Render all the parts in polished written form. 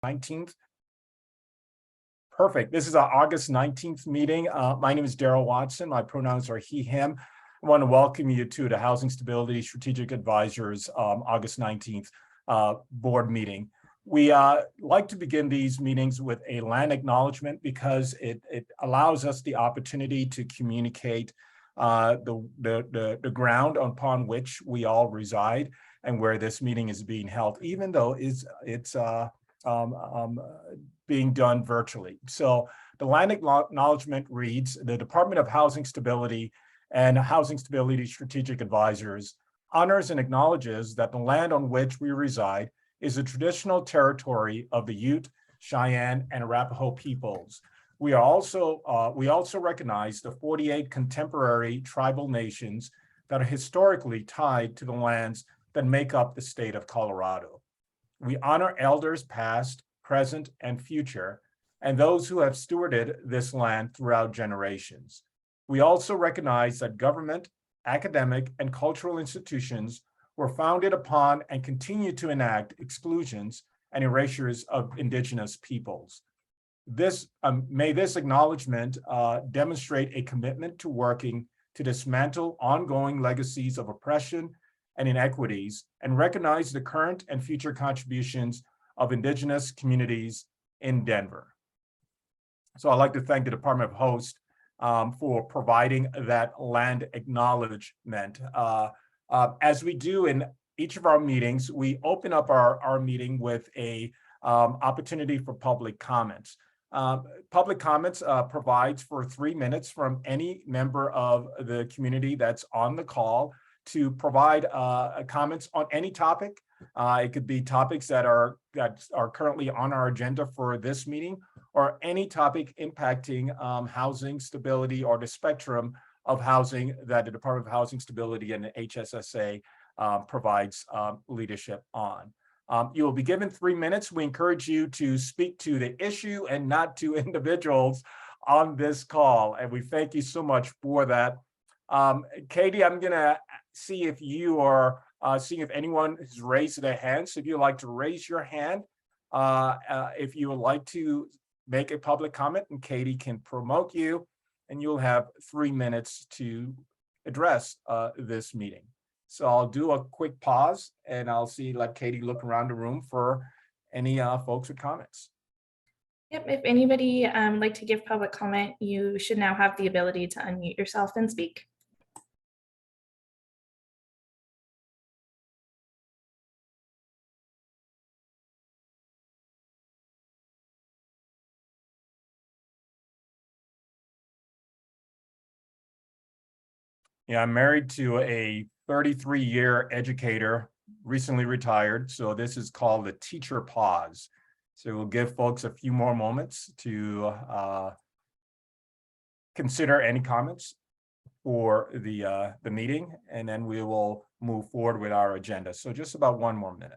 19th. Perfect. This is our August 19th meeting. My name is Daryl Watson. My pronouns are he, him. I want to welcome you to the Housing Stability Strategic Advisors August 19th board meeting. We like to begin these meetings with a land acknowledgement because it allows us the opportunity to communicate the ground upon which we all reside and where this meeting is being held, even though it's being done virtually. So the land acknowledgement reads, the Department of Housing Stability and Housing Stability Strategic Advisors honors and acknowledges that the land on which we reside is the traditional territory of the Ute, Cheyenne, and Arapaho peoples. We also recognize the 48 contemporary tribal nations that are historically tied to the lands that make up the state of Colorado. We honor elders past, present, and future, and those who have stewarded this land throughout generations. We also recognize that government, academic, and cultural institutions were founded upon and continue to enact exclusions and erasures of Indigenous peoples. May this acknowledgement demonstrate a commitment to working to dismantle ongoing legacies of oppression and inequities and recognize the current and future contributions of Indigenous communities in Denver. So I'd like to thank the Department of Host for providing that land acknowledgement. As we do in each of our meetings, we open up our meeting with a opportunity for public comments. Public comments provides for 3 minutes from any member of the community that's on the call to provide comments on any topic. It could be topics that are currently on our agenda for this meeting, or any topic impacting housing stability or the spectrum of housing that the Department of Housing Stability and the HSSA provides leadership on. You will be given 3 minutes. We encourage you to speak to the issue and not to individuals on this call, and we thank you so much for that. Katie, I'm gonna see if you are seeing if anyone has raised their hand. So if you'd like to raise your hand, if you would like to make a public comment, and Katie can promote you, and you'll have 3 minutes to address this meeting. So I'll do a quick pause and I'll let Katie look around the room for any folks with comments. Yep, if anybody would like to give public comment, you should now have the ability to unmute yourself and speak. Yeah, I'm married to a 33-year educator, recently retired. So this is called the teacher pause. So we'll give folks a few more moments to consider any comments for the meeting, and then we will move forward with our agenda. So just about 1 more minute.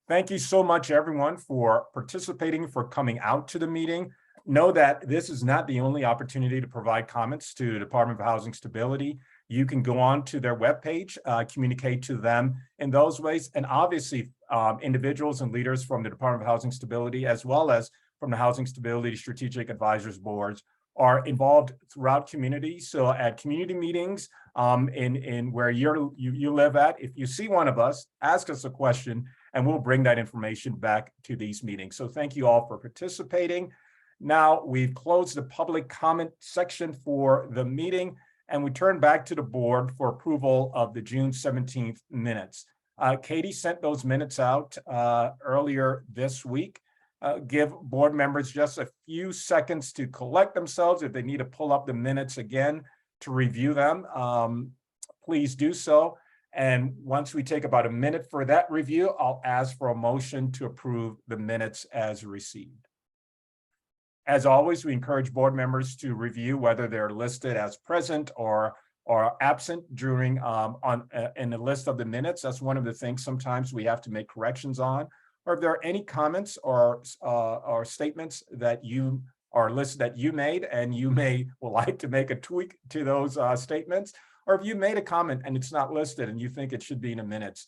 Thank you so much, everyone, for participating, for coming out to the meeting. Know that this is not the only opportunity to provide comments to the Department of Housing Stability. You can go on to their webpage, communicate to them in those ways. And obviously, individuals and leaders from the Department of Housing Stability, as well as from the Housing Stability Strategic Advisors Boards, are involved throughout community. So at community meetings, in where you live at, if you see one of us, ask us a question, and we'll bring that information back to these meetings. So thank you all for participating. Now we've closed the public comment section for the meeting, and we turn back to the board for approval of the June 17th minutes. Katie sent those minutes out earlier this week. Give board members just a few seconds to collect themselves. If they need to pull up the minutes again to review them, please do so. And once we take about a minute for that review, I'll ask for a motion to approve the minutes as received. As always, we encourage board members to review whether they're listed as present or absent during in the list of the minutes. That's one of the things sometimes we have to make corrections on. Or if there are any comments or statements that you are listed that you made, and you would like to make a tweak to those statements, or if you made a comment and it's not listed and you think it should be in the minutes,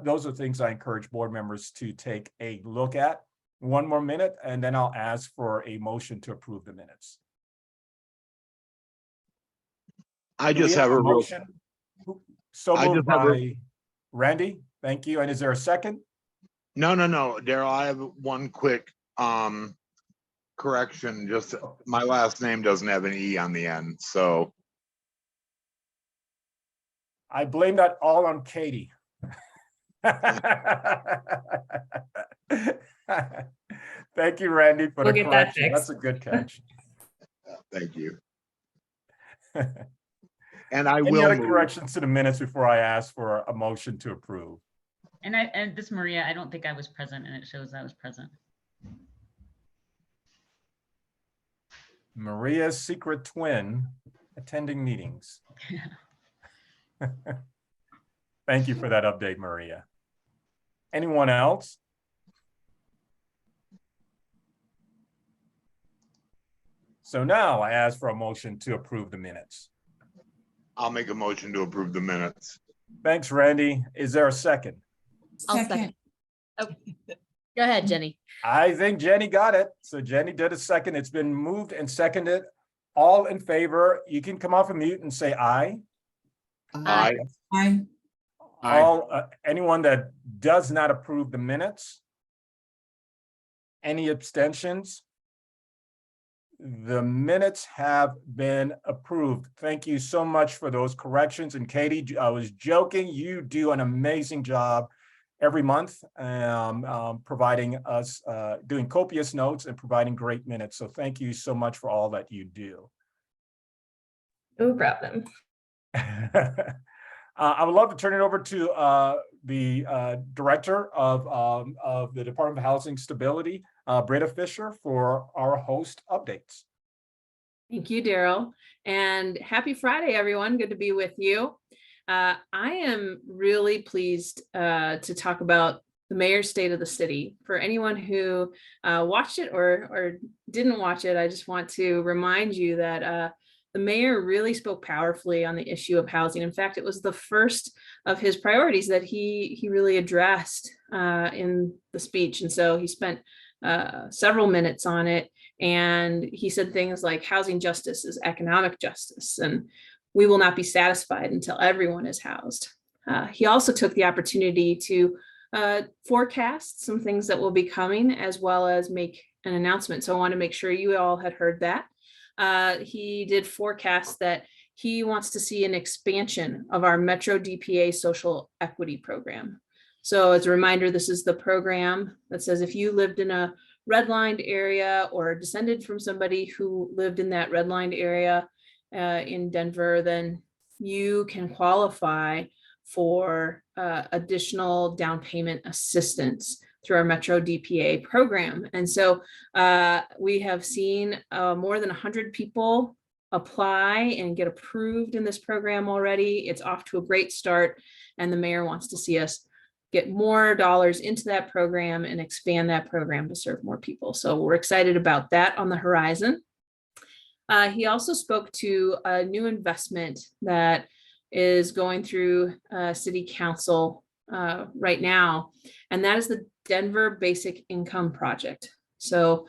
those are things I encourage board members to take a look at. One more minute, and then I'll ask for a motion to approve the minutes. I Do we just have a real, motion. So I moved just have a- by Randy. Thank you. And is there a second? no, Daryl, I have one quick correction. Just my last name doesn't have an E on the end, so I blame that all on Katie. Thank you, Randy, for We'll the get that correction. fixed. That's a good catch. thank you. And I Any will other move. corrections to the minutes before I ask for a motion to approve? And this Maria, I don't think I was present, and it shows I was present. Maria's secret twin attending meetings. Thank you for that update, Maria. Anyone else? So now I ask for a motion to approve the minutes. I'll make a motion to approve the minutes. Thanks, Randy. Is there a second? I'll second. Oh, go ahead, Jenny. I think Jenny got it. So Jenny did a second. It's been moved and seconded. All in favor, you can come off of mute and say aye. Aye. Aye. All, anyone that does not approve the minutes? Any abstentions? The minutes have been approved. Thank you so much for those corrections. And Katie, I was joking. You do an amazing job every month, providing us, doing copious notes and providing great minutes. So thank you so much for all that you do. No problem. I would love to turn it over to the director of the Department of Housing Stability, Britta Fisher, for our host updates. Thank you, Daryl. And happy Friday, everyone. Good to be with you. I am really pleased to talk about the mayor's state of the city. For anyone who watched it or didn't watch it, I just want to remind you that the mayor really spoke powerfully on the issue of housing. In fact, it was the first of his priorities that he really addressed in the speech. And so he spent several minutes on it. And he said things like housing justice is economic justice, and we will not be satisfied until everyone is housed. He also took the opportunity to forecast some things that will be coming, as well as make an announcement. So I want to make sure you all had heard that. He did forecast that he wants to see an expansion of our Metro DPA social equity program. So as a reminder, this is the program that says if you lived in a redlined area or descended from somebody who lived in that redlined area in Denver, then you can qualify for additional down payment assistance through our Metro DPA program. And so we have seen more than 100 people apply and get approved in this program already. It's off to a great start, and the mayor wants to see us get more dollars into that program and expand that program to serve more people. So we're excited about that on the horizon. He also spoke to a new investment that is going through City Council right now, and that is the Denver Basic Income Project. So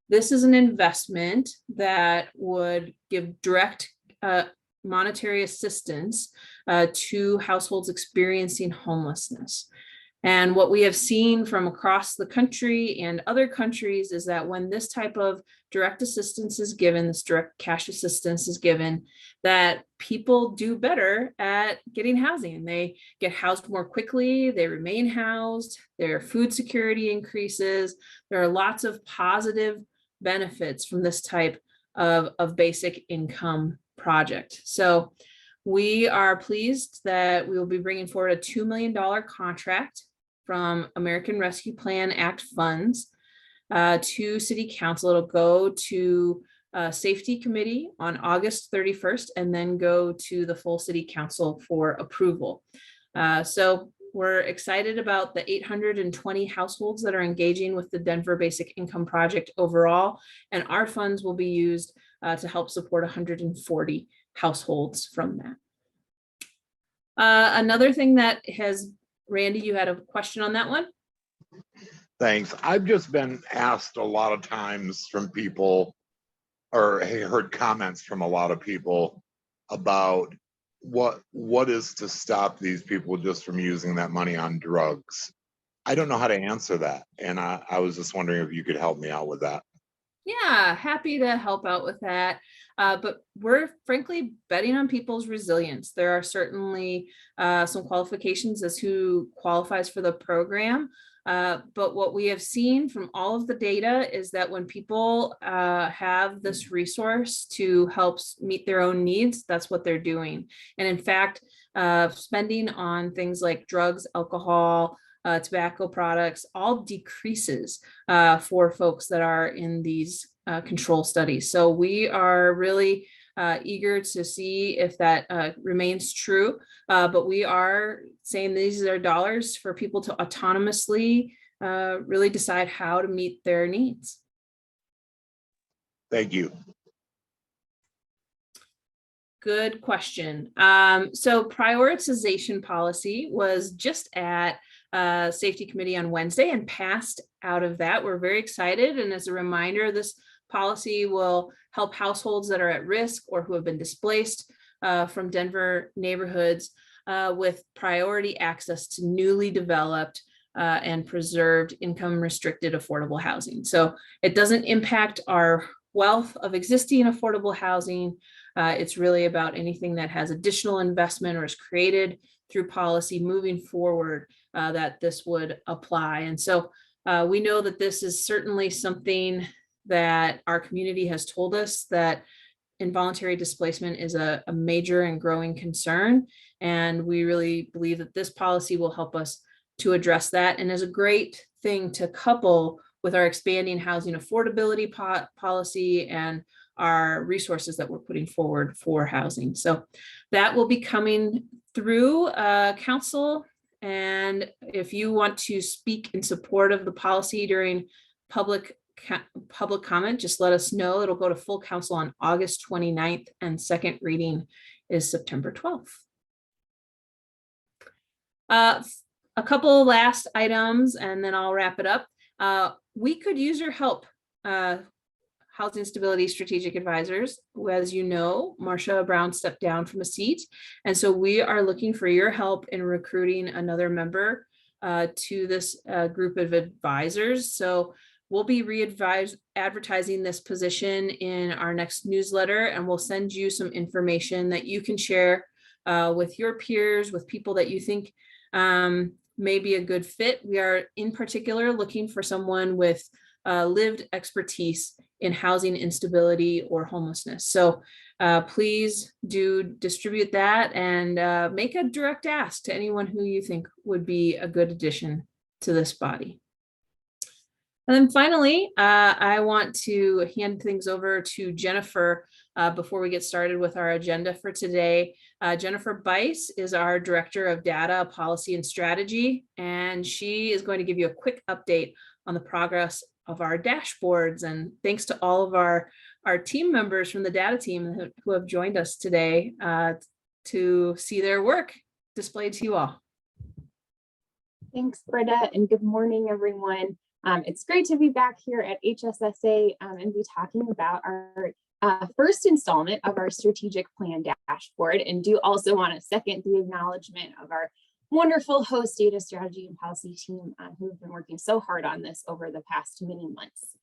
this is an investment that would give direct monetary assistance to households experiencing homelessness. And what we have seen from across the country and other countries is that when this type of direct assistance is given, this direct cash assistance is given, that people do better at getting housing. They get housed more quickly, they remain housed, their food security increases. There are lots of positive benefits from this type of basic income project. So we are pleased that we will be bringing forward a $2 million contract from American Rescue Plan Act funds to City Council. It'll go to Safety Committee on August 31st and then go to the full City Council for approval. So we're excited about the 820 households that are engaging with the Denver Basic Income Project overall, and our funds will be used to help support 140 households from that. Another thing that has, Randy, you had a question on that one? Thanks. I've just been asked a lot of times from people, or heard comments from a lot of people about what is to stop these people just from using that money on drugs. I don't know how to answer that. And I was just wondering if you could help me out with that. Yeah, happy to help out with that. But we're frankly betting on people's resilience. There are certainly some qualifications as who qualifies for the program. But what we have seen from all of the data is that when people have this resource to help meet their own needs, that's what they're doing. And in fact, spending on things like drugs, alcohol, tobacco products, all decreases for folks that are in these control studies. So we are really eager to see if that remains true, but we are saying these are dollars for people to autonomously really decide how to meet their needs. Thank you. Good question. So prioritization policy was just at Safety Committee on Wednesday and passed out of that. We're very excited. And as a reminder, this policy will help households that are at risk or who have been displaced from Denver neighborhoods with priority access to newly developed and preserved income restricted affordable housing. So it doesn't impact our wealth of existing affordable housing. It's really about anything that has additional investment or is created through policy moving forward that this would apply. And so we know that this is certainly something that our community has told us, that involuntary displacement is a major and growing concern. And we really believe that this policy will help us to address that, and is a great thing to couple with our expanding housing affordability policy and our resources that we're putting forward for housing. So that will be coming through council. And if you want to speak in support of the policy during public comment, just let us know. It'll go to full council on August 29th, and second reading is September 12th. A couple last items, and then I'll wrap it up. We could use your help, Housing Stability Strategic Advisors. As you know, Marcia Brown stepped down from a seat, and so we are looking for your help in recruiting another member to this group of advisors. So we'll be advertising this position in our next newsletter, and we'll send you some information that you can share with your peers, with people that you think may be a good fit. We are in particular looking for someone with lived expertise in housing instability or homelessness. So please do distribute that and make a direct ask to anyone who you think would be a good addition to this body. And then finally, I want to hand things over to Jennifer before we get started with our agenda for today. Jennifer Bice is our Director of Data, Policy, and Strategy, and she is going to give you a quick update on the progress of our dashboards. And thanks to all of our team members from the data team who have joined us today to see their work displayed to you all. Thanks, Britta, and good morning, everyone. It's great to be back here at HSSA and be talking about our first installment of our strategic plan dashboard, and do also want to second the acknowledgement of our wonderful host data strategy and policy team who have been working so hard on this over the past many months.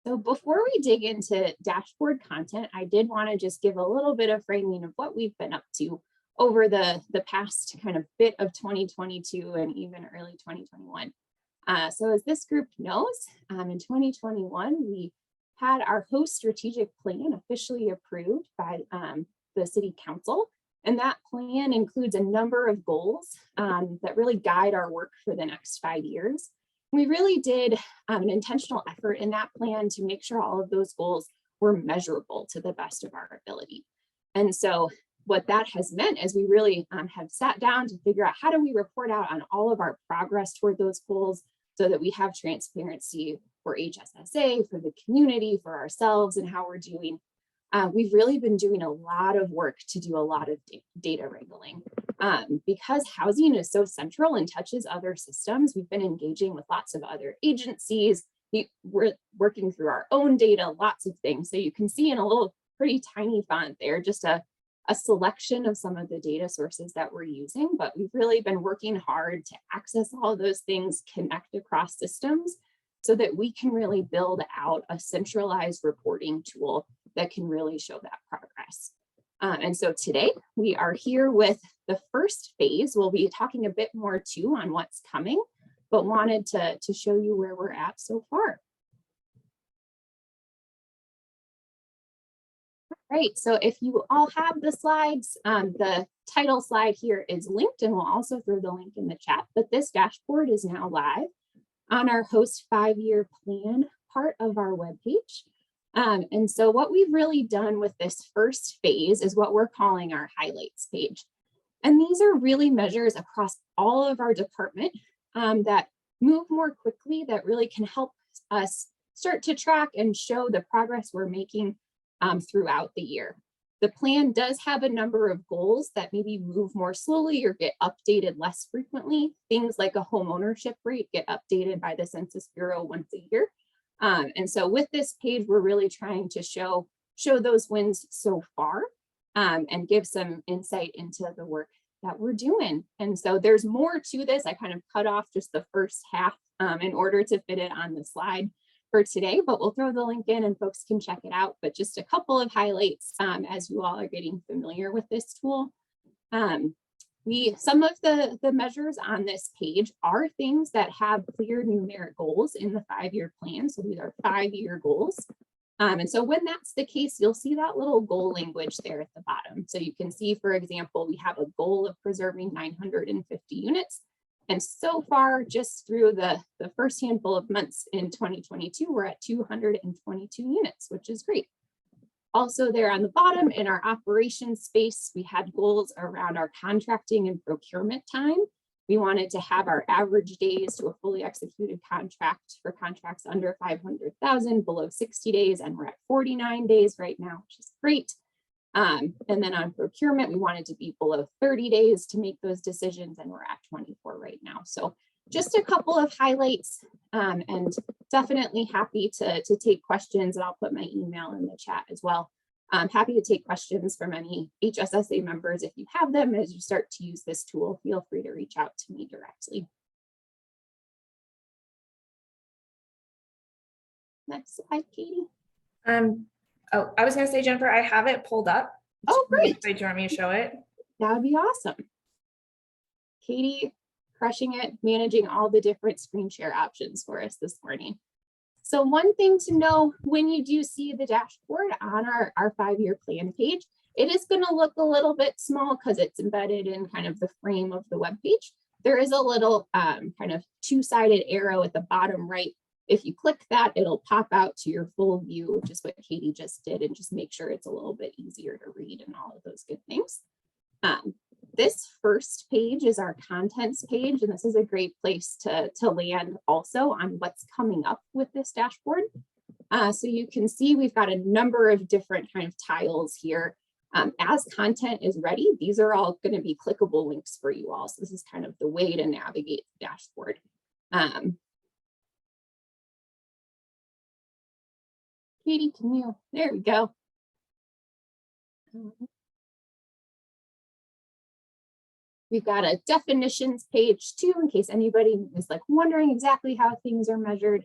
So before we dig into dashboard content, I did want to just give a little bit of framing of what we've been up to over the past kind of bit of 2022 and even early 2021. So as this group knows, in 2021, we had our host strategic plan officially approved by the city council. And that plan includes a number of goals that really guide our work for the next 5 years. We really did an intentional effort in that plan to make sure all of those goals were measurable to the best of our ability. And so what that has meant is we really have sat down to figure out how do we report out on all of our progress toward those goals so that we have transparency for HSSA, for the community, for ourselves, and how we're doing. We've really been doing a lot of work to do a lot of data wrangling. Because housing is so central and touches other systems, we've been engaging with lots of other agencies. We're working through our own data, lots of things. So you can see in a little pretty tiny font there, just a selection of some of the data sources that we're using, but we've really been working hard to access all of those things, connect across systems so that we can really build out a centralized reporting tool that can really show that progress. And so today we are here with the first phase. We'll be talking a bit more too on what's coming, but wanted to show you where we're at so far. Right, so if you all have the slides, the title slide here is linked, and we'll also throw the link in the chat, but this dashboard is now live on our host 5-year plan part of our webpage. And so what we've really done with this first phase is what we're calling our highlights page. And these are really measures across all of our department that move more quickly, that really can help us start to track and show the progress we're making throughout the year. The plan does have a number of goals that maybe move more slowly or get updated less frequently. Things like a home ownership rate get updated by the Census Bureau once a year. And so with this page, we're really trying to show those wins so far and give some insight into the work that we're doing. And so there's more to this. I kind of cut off just the first half in order to fit it on the slide for today, but we'll throw the link in and folks can check it out. But just a couple of highlights as you all are getting familiar with this tool. Some of the measures on this page are things that have clear numeric goals in the 5-year plan. So these are 5-year goals. And so when that's the case, you'll see that little goal language there at the bottom. So you can see, for example, we have a goal of preserving 950 units. And so far, just through the first handful of months in 2022, we're at 222 units, which is great. Also there on the bottom in our operations space, we had goals around our contracting and procurement time. We wanted to have our average days to a fully executed contract for contracts under 500,000 below 60 days, and we're at 49 days right now, which is great. And then on procurement, we wanted to be below 30 days to make those decisions, and we're at 24 right now. So just a couple of highlights, and definitely happy to take questions, and I'll put my email in the chat as well. I'm happy to take questions from any HSSA members if you have them. As you start to use this tool, feel free to reach out to me directly. Next slide, Katie. Oh, I was going to say, Jennifer, I have it pulled up. Oh, great. Do you want me to show it? That would be awesome. Katie, crushing it, managing all the different screen share options for us this morning. So one thing to know when you do see the dashboard on our 5-year plan page, it is going to look a little bit small because it's embedded in kind of the frame of the web page. There is a little kind of two-sided arrow at the bottom right. If you click that, it'll pop out to your full view, which is what Katie just did, and just make sure it's a little bit easier to read and all of those good things. This first page is our contents page, and this is a great place to land also on what's coming up with this dashboard. So you can see we've got a number of different kind of tiles here. As content is ready, these are all going to be clickable links for you all. So this is kind of the way to navigate the dashboard. Katie, can you, there we go. We've got a definitions page too, in case anybody is like wondering exactly how things are measured.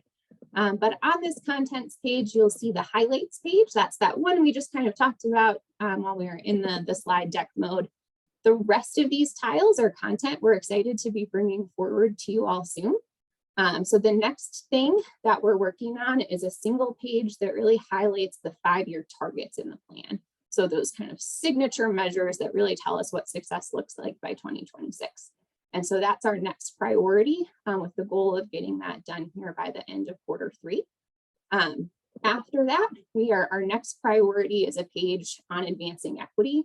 But on this contents page, you'll see the highlights page. That's that one we just kind of talked about while we were in the slide deck mode. The rest of these tiles are content we're excited to be bringing forward to you all soon. So the next thing that we're working on is a single page that really highlights the 5-year targets in the plan. So those kind of signature measures that really tell us what success looks like by 2026. And so that's our next priority with the goal of getting that done here by the end of Q3. After that, our next priority is a page on advancing equity.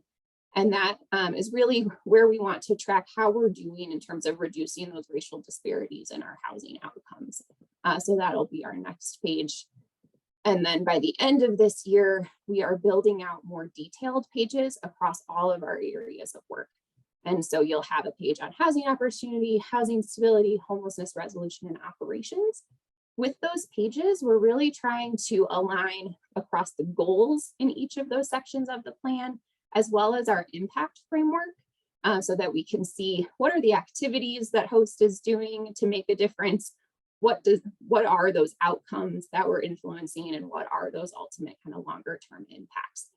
And that is really where we want to track how we're doing in terms of reducing those racial disparities in our housing outcomes. So that'll be our next page. And then by the end of this year, we are building out more detailed pages across all of our areas of work. And so you'll have a page on housing opportunity, housing stability, homelessness resolution, and operations. With those pages, we're really trying to align across the goals in each of those sections of the plan, as well as our impact framework, so that we can see what are the activities that host is doing to make a difference, what are those outcomes that we're influencing, and what are those ultimate kind of longer term impacts.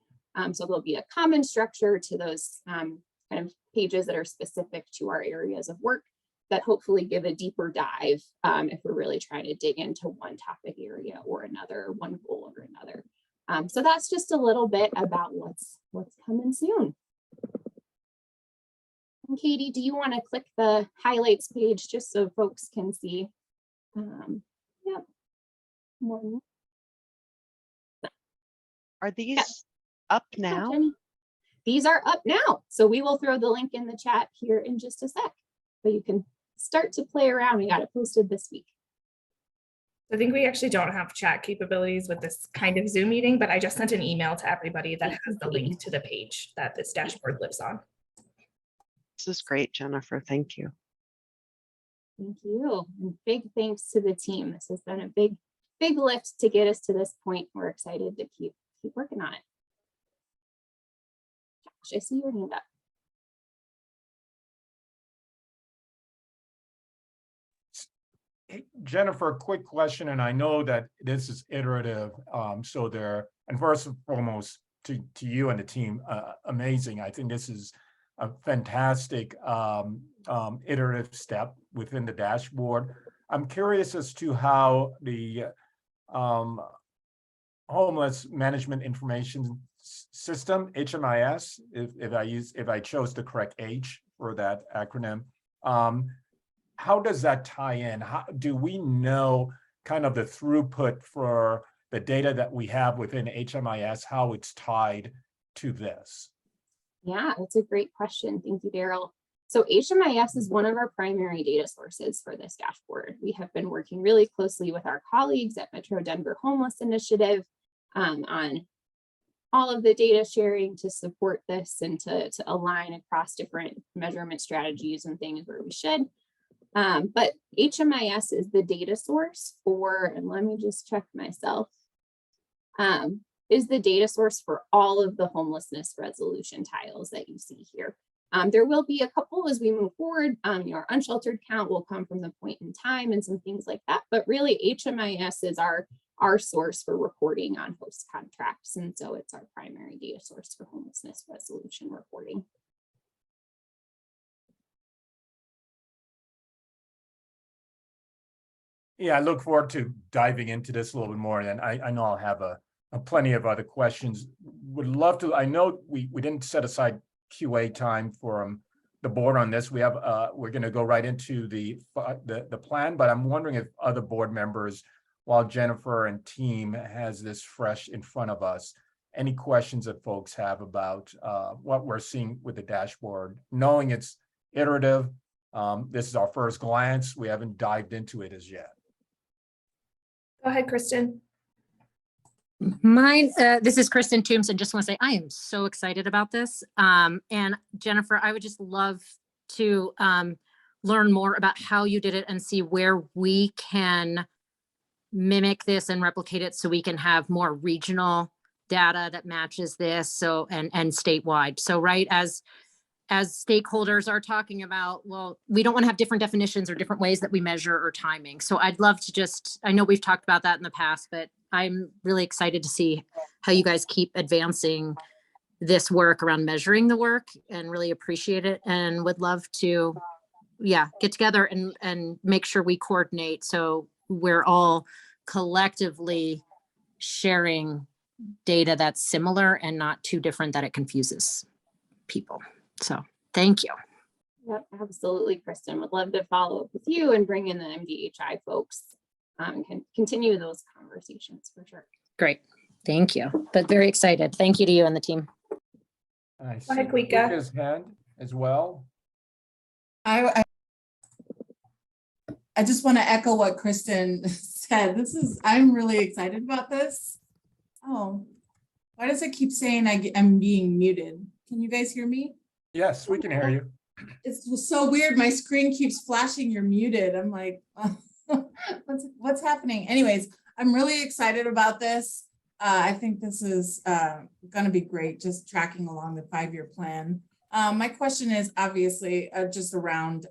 So there'll be a common structure to those kind of pages that are specific to our areas of work that hopefully give a deeper dive if we're really trying to dig into one topic area or another, one goal or another. So that's just a little bit about what's coming soon. And Katie, do you want to click the highlights page just so folks can see? Yep. One. Are these up now? Jenny. These are up now. So we will throw the link in the chat here in just a sec. So you can start to play around. We got it posted this week. I think we actually don't have chat capabilities with this kind of Zoom meeting, but I just sent an email to everybody that has the link to the page that this dashboard lives on. This is great, Jennifer. Thank you. Thank you. And big thanks to the team. This has been a big lift to get us to this point. We're excited to keep working on it. Josh, I see your hand up. Jennifer, a quick question, and I know that this is iterative. So there, and first and foremost, to you and the team, amazing. I think this is a fantastic iterative step within the dashboard. I'm curious as to how the Homeless Management Information System, HMIS, if I chose the correct H for that acronym, how does that tie in? How do we know kind of the throughput for the data that we have within HMIS, how it's tied to this? Yeah, that's a great question. Thank you, Daryl. So HMIS is one of our primary data sources for this dashboard. We have been working really closely with our colleagues at Metro Denver Homeless Initiative on all of the data sharing to support this and to align across different measurement strategies and things where we should. But HMIS is the data source for, and let me just check myself, is the data source for all of the homelessness resolution tiles that you see here. There will be a couple as we move forward. Our unsheltered count will come from the point in time and some things like that, but really HMIS is our source for reporting on host contracts. And so it's our primary data source for homelessness resolution reporting. Yeah, I look forward to diving into this a little bit more, and I know I'll have a plenty of other questions. Would love to. I know we didn't set aside QA time for the board on this. We have we're going to go right into the plan, but I'm wondering if other board members, while Jennifer and team has this fresh in front of us, any questions that folks have about what we're seeing with the dashboard, knowing it's iterative. This is our first glance. We haven't dived into it as yet. Go ahead, Kristen. This is Kristen Toombs, and just want to say I am so excited about this. And Jennifer, I would just love to learn more about how you did it and see where we can mimic this and replicate it so we can have more regional data that matches this. So and statewide. So right as stakeholders are talking about, well, we don't want to have different definitions or different ways that we measure or timing. So I'd love to I know we've talked about that in the past, but I'm really excited to see how you guys keep advancing this work around measuring the work and really appreciate it, and would love to, get together and make sure we coordinate so we're all collectively sharing data that's similar and not too different that it confuses people. So thank you. Yep, absolutely, Kristen. Would love to follow up with you and bring in the MDHI folks and can continue those conversations for sure. Great. Thank you. But very excited. Thank you to you and the team. I see ahead, Kwika. Kwika's hand as well. I just want to echo what Kristen said. I'm really excited about this. Oh, why does it keep saying I'm being muted? Can you guys hear me? Yes, we can hear you. It's so weird. My screen keeps flashing, you're muted. I'm like, what's happening? Anyways, I'm really excited about this. I think this is going to be great, just tracking along the 5-year plan. My question is obviously just around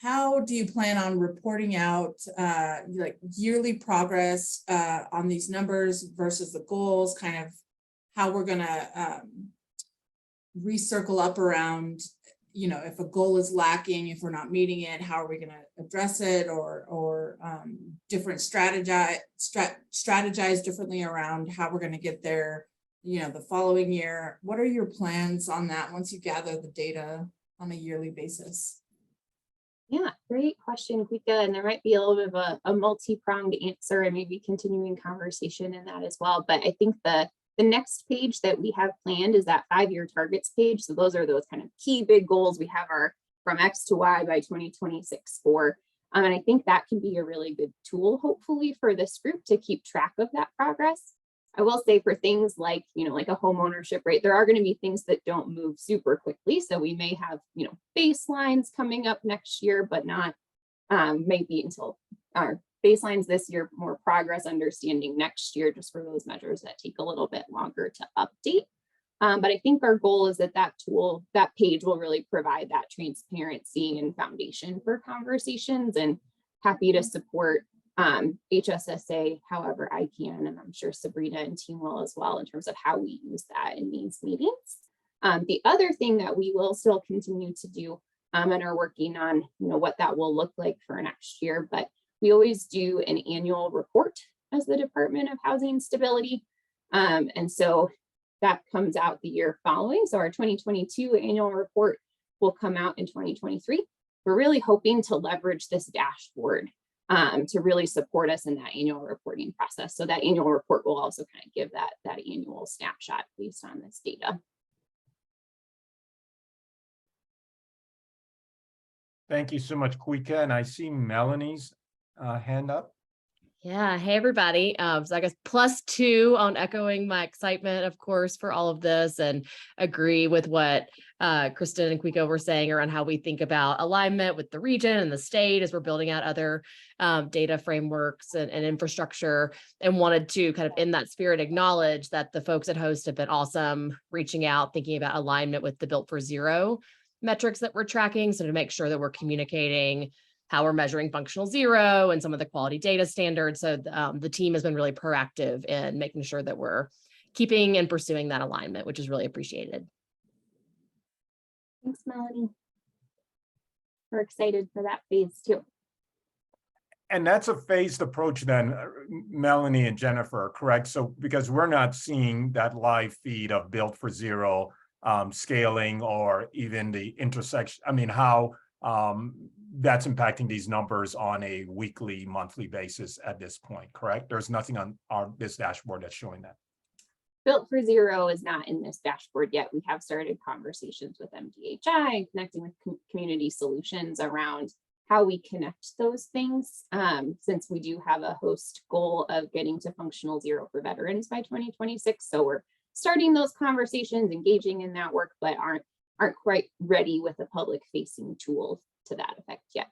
how do you plan on reporting out like yearly progress on these numbers versus the goals, kind of how we're going to recircle up around, you know, if a goal is lacking, if we're not meeting it, how are we going to address it, or different strategize differently around how we're going to get there, you know, the following year. What are your plans on that once you gather the data on a yearly basis? Yeah, great question, Kwika. And there might be a little bit of a multi-pronged answer and maybe continuing conversation in that as well. But I think the next page that we have planned is that 5-year targets page. So those are those kind of key big goals we have our from X to Y by 2026 for. And I think that can be a really good tool, hopefully, for this group to keep track of that progress. I will say for things like, you know, like a home ownership rate, there are going to be things that don't move super quickly. So we may have, you know, baselines coming up next year, but not maybe until our baselines this year, more progress understanding next year, just for those measures that take a little bit longer to update. But I think our goal is that tool, that page will really provide that transparency and foundation for conversations, and happy to support HSSA however I can, and I'm sure Sabrina and team will as well, in terms of how we use that in these meetings. The other thing that we will still continue to do and are working on, you know, what that will look like for next year, but we always do an annual report as the Department of Housing Stability. And so that comes out the year following. So our 2022 annual report will come out in 2023. We're really hoping to leverage this dashboard to really support us in that annual reporting process. So that annual report will also kind of give that annual snapshot based on this data. Thank you so much, Kwika. And I see Melanie's hand up. Yeah. Hey, everybody. So I guess +2 on echoing my excitement, of course, for all of this, and agree with what Kristen and Kwika were saying around how we think about alignment with the region and the state as we're building out other data frameworks and infrastructure, and wanted to kind of in that spirit acknowledge that the folks at Host have been awesome, reaching out, thinking about alignment with the Built for Zero metrics that we're tracking. So to make sure that we're communicating how we're measuring functional zero and some of the quality data standards. So the team has been really proactive in making sure that we're keeping and pursuing that alignment, which is really appreciated. Thanks, Melanie. We're excited for that phase too. And that's a phased approach then, Melanie and Jennifer, correct? So because we're not seeing that live feed of Built for Zero scaling, or even the intersection, I mean, how that's impacting these numbers on a weekly, monthly basis at this point, correct? There's nothing on this dashboard that's showing that. Built for Zero is not in this dashboard yet. We have started conversations with MDHI, connecting with community solutions around how we connect those things, since we do have a Host goal of getting to functional zero for veterans by 2026. So we're starting those conversations, engaging in that work, but aren't quite ready with a public facing tool to that effect yet.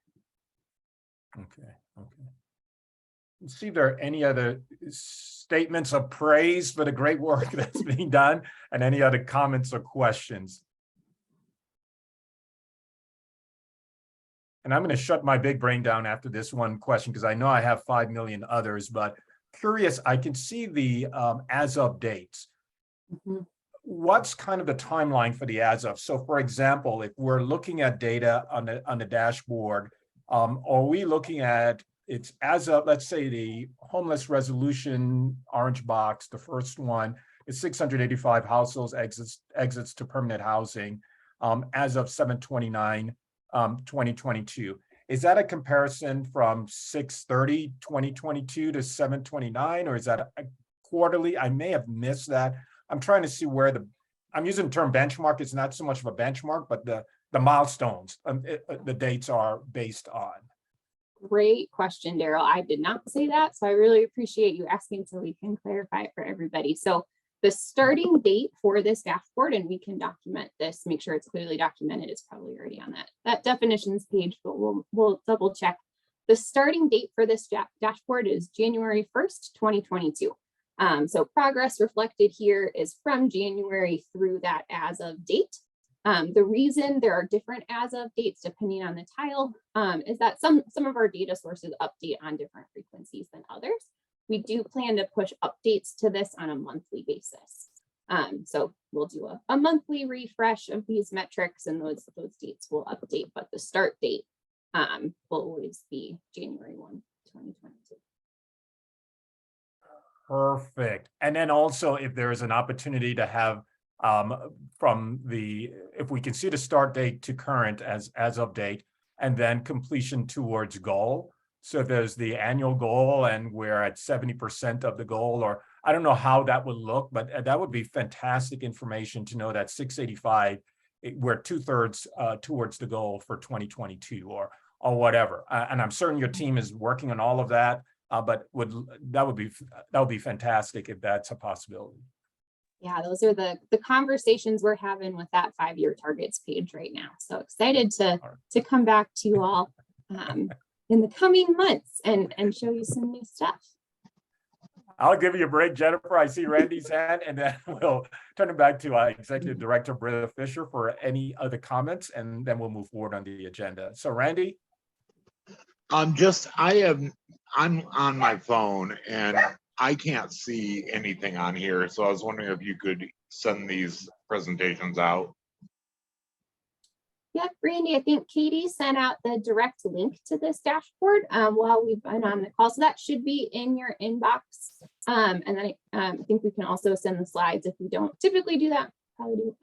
Okay. Let's see if there are any other statements of praise for the great work that's being done, and any other comments or questions. And I'm going to shut my big brain down after this one question, because I know I have 5 million others, but curious, I can see the as of dates. Mm-hmm. What's kind of the timeline for the as of? So for example, if we're looking at data on the dashboard, are we looking at it's as of, let's say, the Homeless Resolution orange box, the first one is 685 households exits to permanent housing as of 7/29/2022. Is that a comparison from 6/30/2022 to 7/29, or is that a quarterly? I may have missed that. I'm trying to see where I'm using the term benchmark. It's not so much of a benchmark, but the milestones, the dates are based on. Great question, Daryl. I did not say that, so I really appreciate you asking so we can clarify it for everybody. So the starting date for this dashboard, and we can document this, make sure it's clearly documented. It's probably already on that definitions page, but we'll double check. The starting date for this dashboard is January 1st, 2022. So progress reflected here is from January through that as of date. The reason there are different as of dates depending on the tile is that some of our data sources update on different frequencies than others. We do plan to push updates to this on a monthly basis. So we'll do a monthly refresh of these metrics, and those dates will update, but the start date will always be January 1, 2022. Perfect. And then also, if there is an opportunity to have if we can see the start date to current as of date, and then completion towards goal. So there's the annual goal and we're at 70% of the goal, or I don't know how that would look, but that would be fantastic information to know that 685, we're 2/3 towards the goal for 2022 or whatever. And I'm certain your team is working on all of that, but that would be fantastic if that's a possibility. Yeah, those are the conversations we're having with that 5-year targets page right now. So excited to come back to you all in the coming months and show you some new stuff. I'll give you a break, Jennifer. I see Randy's hand, and then we'll turn it back to Executive Director Britta Fisher for any other comments, and then we'll move forward on the agenda. So Randy? I'm on my phone and I can't see anything on here. So I was wondering if you could send these presentations out. Yep, Randy, I think Katie sent out the direct link to this dashboard while we've been on the call. So that should be in your inbox. And then I think we can also send the slides if we don't typically do that, probably do.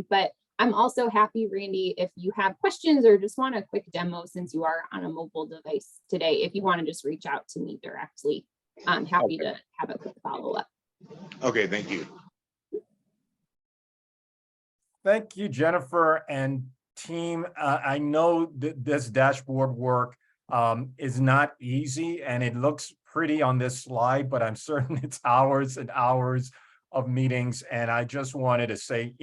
But I'm also happy, Randy, if you have questions or just want a quick demo since you are on a mobile device today, if you want to just reach out to me directly, I'm happy to have a quick follow-up. Okay, thank you. Thank you, Jennifer and team. I know that this dashboard work is not easy and it looks pretty on this slide, but I'm certain it's hours and hours of meetings. And I just wanted to say,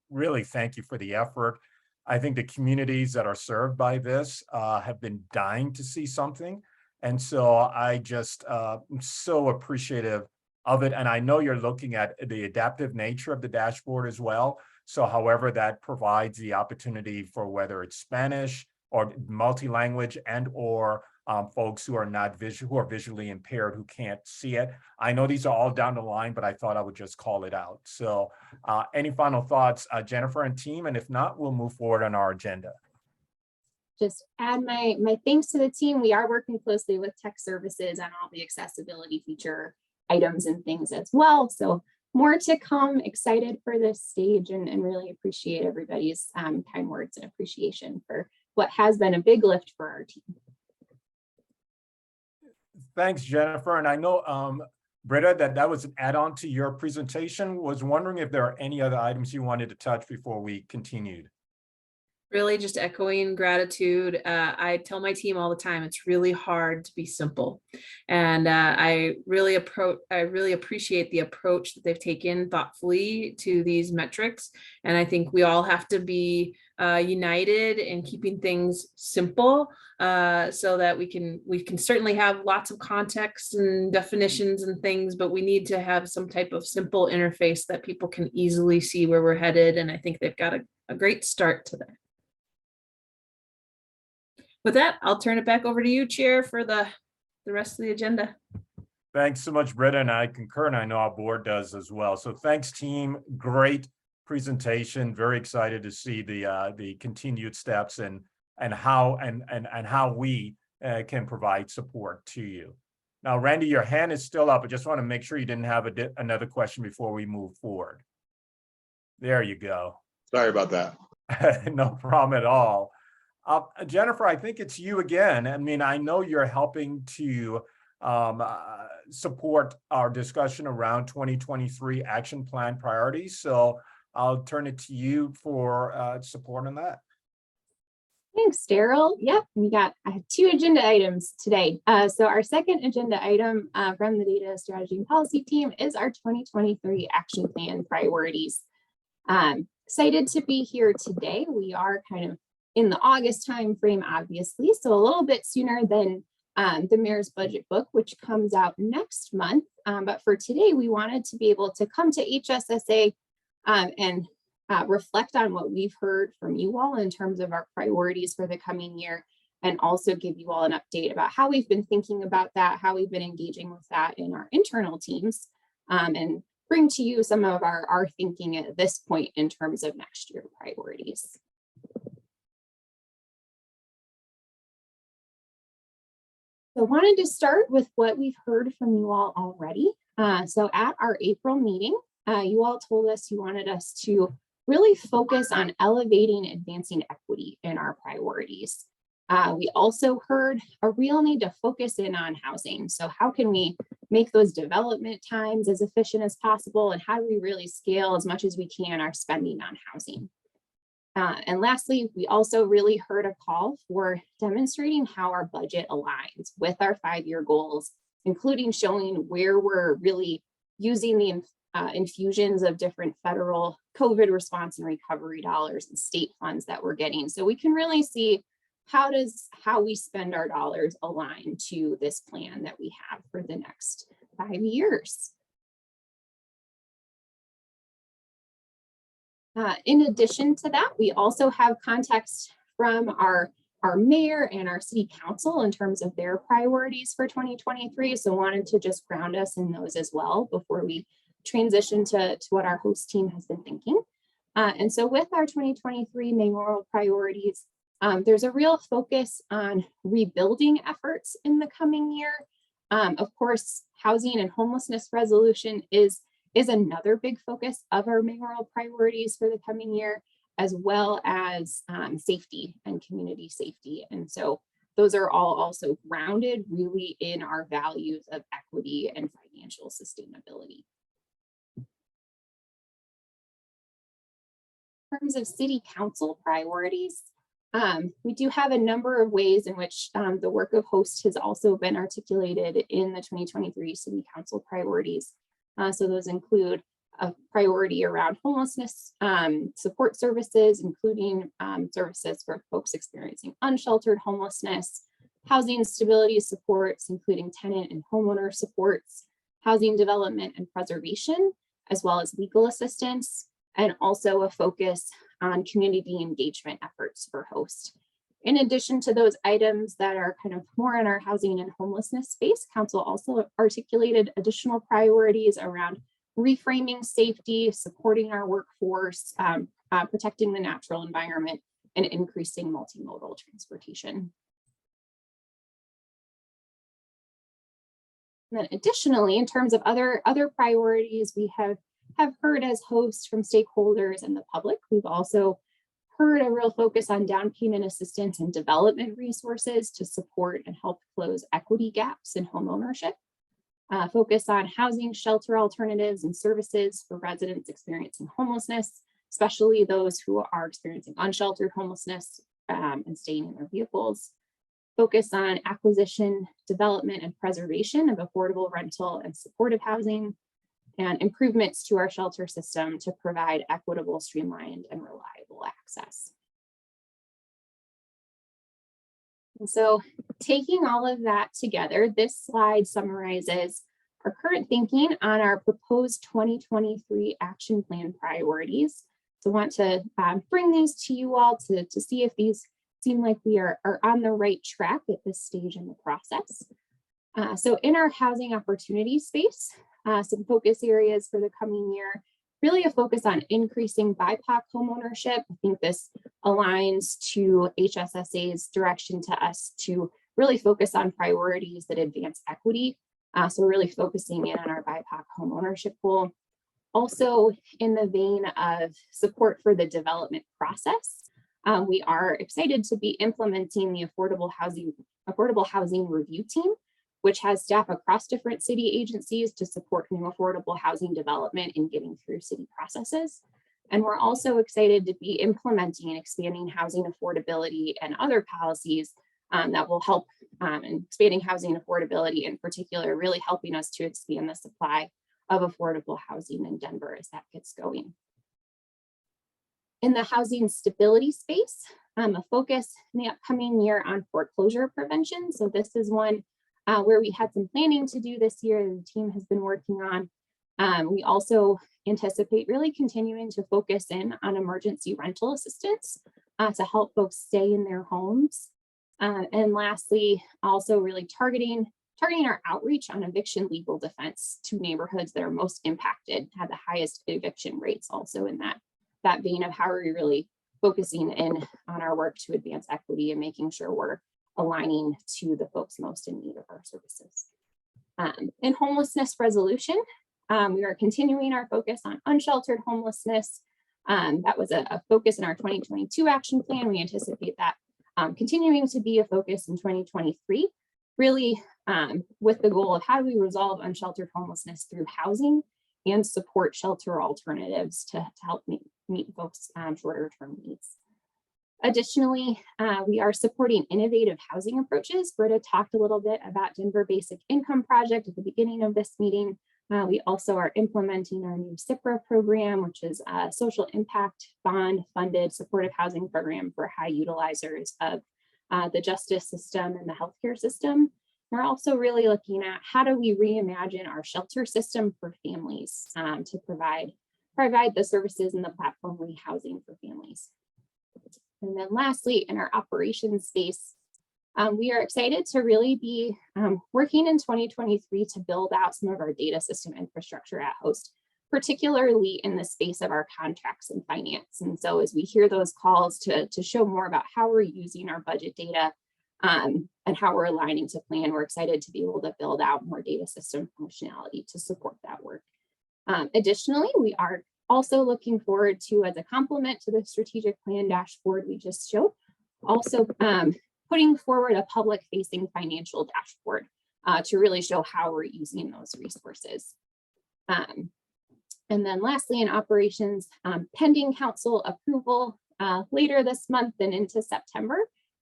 really thank you for the effort. I think the communities that are served by this have been dying to see something. And so I just am so appreciative of it. And I know you're looking at the adaptive nature of the dashboard as well. So however that provides the opportunity for whether it's Spanish or multi-language and or folks who are visually impaired who can't see it. I know these are all down the line, but I thought I would just call it out. So any final thoughts, Jennifer and team? And if not, we'll move forward on our agenda. Just add my thanks to the team. We are working closely with tech services on all the accessibility feature items and things as well. So more to come. Excited for this stage and really appreciate everybody's kind words and appreciation for what has been a big lift for our team. Thanks, Jennifer. And I know, Britta, that was an add-on to your presentation. Was wondering if there are any other items you wanted to touch before we continued. Really just echoing gratitude. I tell my team all the time, it's really hard to be simple. And I really appreciate the approach that they've taken thoughtfully to these metrics. And I think we all have to be united in keeping things simple so that we can certainly have lots of context and definitions and things, but we need to have some type of simple interface that people can easily see where we're headed. And I think they've got a great start to that. With that, I'll turn it back over to you, Chair, for the rest of the agenda. Thanks so much, Britta, and I concur, and I know our board does as well. So thanks, team. Great presentation. Very excited to see the continued steps and how we can provide support to you. Now, Randy, your hand is still up. I just want to make sure you didn't have another question before we move forward. There you go. Sorry about that. No problem at all. Jennifer, I think it's you again. I mean, I know you're helping to support our discussion around 2023 action plan priorities. So I'll turn it to you for support on that. Thanks, Daryl. Yep, I have 2 agenda items today. So our second agenda item from the Data Strategy and Policy team is our 2023 Action Plan priorities. Excited to be here today. We are kind of in the August timeframe, obviously, so a little bit sooner than the Mayor's Budget Book, which comes out next month. But for today, we wanted to be able to come to HSSA and reflect on what we've heard from you all in terms of our priorities for the coming year, and also give you all an update about how we've been thinking about that, how we've been engaging with that in our internal teams, and bring to you some of our thinking at this point in terms of next year priorities. So I wanted to start with what we've heard from you all already. So at our April meeting, you all told us you wanted us to really focus on elevating and advancing equity in our priorities. We also heard a real need to focus in on housing. So how can we make those development times as efficient as possible, and how do we really scale as much as we can our spending on housing? And lastly, we also really heard a call for demonstrating how our budget aligns with our 5-year goals, including showing where we're really using the infusions of different federal COVID response and recovery dollars and state funds that we're getting. So we can really see how we spend our dollars align to this plan that we have for the next 5 years. In addition to that, we also have context from our mayor and our city council in terms of their priorities for 2023. So wanted to just ground us in those as well before we transition to what our host team has been thinking. And so with our 2023 mayoral priorities, there's a real focus on rebuilding efforts in the coming year. Of course, housing and homelessness resolution is another big focus of our mayoral priorities for the coming year, as well as safety and community safety. And so those are all also grounded really in our values of equity and financial sustainability. In terms of city council priorities, we do have a number of ways in which the work of host has also been articulated in the 2023 city council priorities. So those include a priority around homelessness support services, including services for folks experiencing unsheltered homelessness, housing stability supports, including tenant and homeowner supports, housing development and preservation, as well as legal assistance, and also a focus on community engagement efforts for host. In addition to those items that are kind of more in our housing and homelessness space, council also articulated additional priorities around reframing safety, supporting our workforce, protecting the natural environment, and increasing multimodal transportation. And then additionally, in terms of other priorities, we have heard as hosts from stakeholders and the public. We've also heard a real focus on down payment assistance and development resources to support and help close equity gaps in home ownership. Focus on housing, shelter alternatives, and services for residents experiencing homelessness, especially those who are experiencing unsheltered homelessness and staying in their vehicles. Focus on acquisition, development, and preservation of affordable rental and supportive housing, and improvements to our shelter system to provide equitable, streamlined, and reliable access. And so taking all of that together, this slide summarizes our current thinking on our proposed 2023 action plan priorities. So I want to bring these to you all to see if these seem like we are on the right track at this stage in the process. So in our housing opportunity space, some focus areas for the coming year, really a focus on increasing BIPOC homeownership. I think this aligns to HSSA's direction to us to really focus on priorities that advance equity. So really focusing in on our BIPOC homeownership goal. Also in the vein of support for the development process, we are excited to be implementing the affordable housing review team, which has staff across different city agencies to support new affordable housing development in getting through city processes. And we're also excited to be implementing and expanding housing affordability and other policies that will help in expanding housing affordability, in particular, really helping us to expand the supply of affordable housing in Denver as that gets going. In the housing stability space, a focus in the upcoming year on foreclosure prevention. So this is one where we had some planning to do this year the team has been working on. We also anticipate really continuing to focus in on emergency rental assistance to help folks stay in their homes. And lastly, also really targeting our outreach on eviction legal defense to neighborhoods that are most impacted, have the highest eviction rates, also in that vein of how are we really focusing in on our work to advance equity and making sure we're aligning to the folks most in need of our services. In homelessness resolution, we are continuing our focus on unsheltered homelessness. That was a focus in our 2022 action plan. We anticipate that continuing to be a focus in 2023, really with the goal of how do we resolve unsheltered homelessness through housing and support shelter alternatives to help meet folks' shorter term needs. Additionally, we are supporting innovative housing approaches. Britta talked a little bit about Denver Basic Income Project at the beginning of this meeting. We also are implementing our new SIPRA program, which is a social impact bond funded supportive housing program for high utilizers of the justice system and the healthcare system. We're also really looking at how do we reimagine our shelter system for families to provide the services and the platform rehousing for families. And then lastly, in our operations space, we are excited to really be working in 2023 to build out some of our data system infrastructure at Host, particularly in the space of our contracts and finance. And so as we hear those calls to show more about how we're using our budget data and how we're aligning to plan, we're excited to be able to build out more data system functionality to support that work. Additionally, we are also looking forward to, as a complement to the strategic plan dashboard we just showed, also putting forward a public facing financial dashboard to really show how we're using those resources. And then lastly, in operations, pending council approval later this month and into September,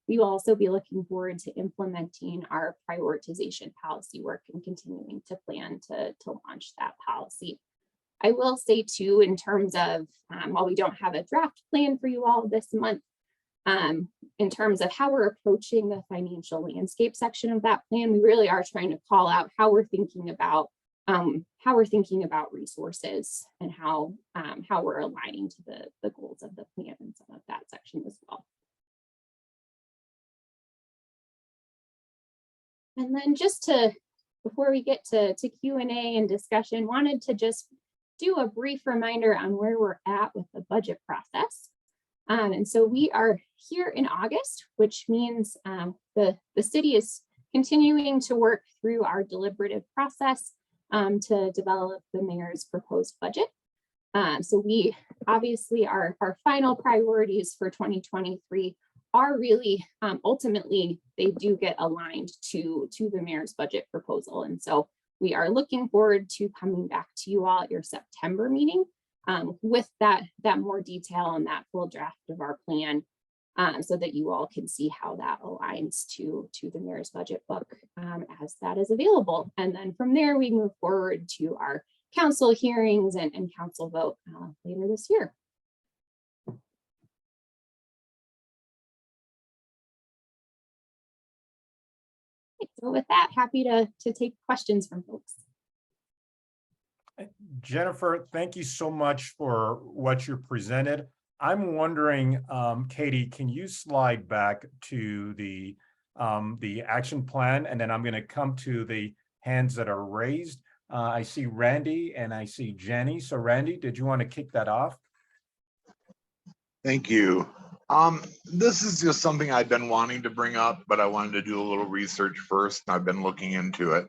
we will also be looking forward to implementing our prioritization policy work and continuing to plan to launch that policy. I will say too, in terms of, while we don't have a draft plan for you all this month, in terms of how we're approaching the financial landscape section of that plan, we really are trying to call out how we're thinking about resources and how we're aligning to the goals of the plan and some of that section as well. And then before we get to Q&A and discussion, wanted to just do a brief reminder on where we're at with the budget process. And so we are here in August, which means the city is continuing to work through our deliberative process to develop the mayor's proposed budget. So we obviously our final priorities for 2023 are really ultimately they do get aligned to the mayor's budget proposal. And so we are looking forward to coming back to you all at your September meeting with that more detail and that full draft of our plan so that you all can see how that aligns to the mayor's budget book as that is available. And then from there, we move forward to our council hearings and council vote later this year. So with that, happy to take questions from folks. Jennifer, thank you so much for what you presented. I'm wondering, Katie, can you slide back to the action plan, and then I'm going to come to the hands that are raised. I see Randy and I see Jenny. So Randy, did you want to kick that off? Thank you. This is just something I've been wanting to bring up, but I wanted to do a little research first. I've been looking into it.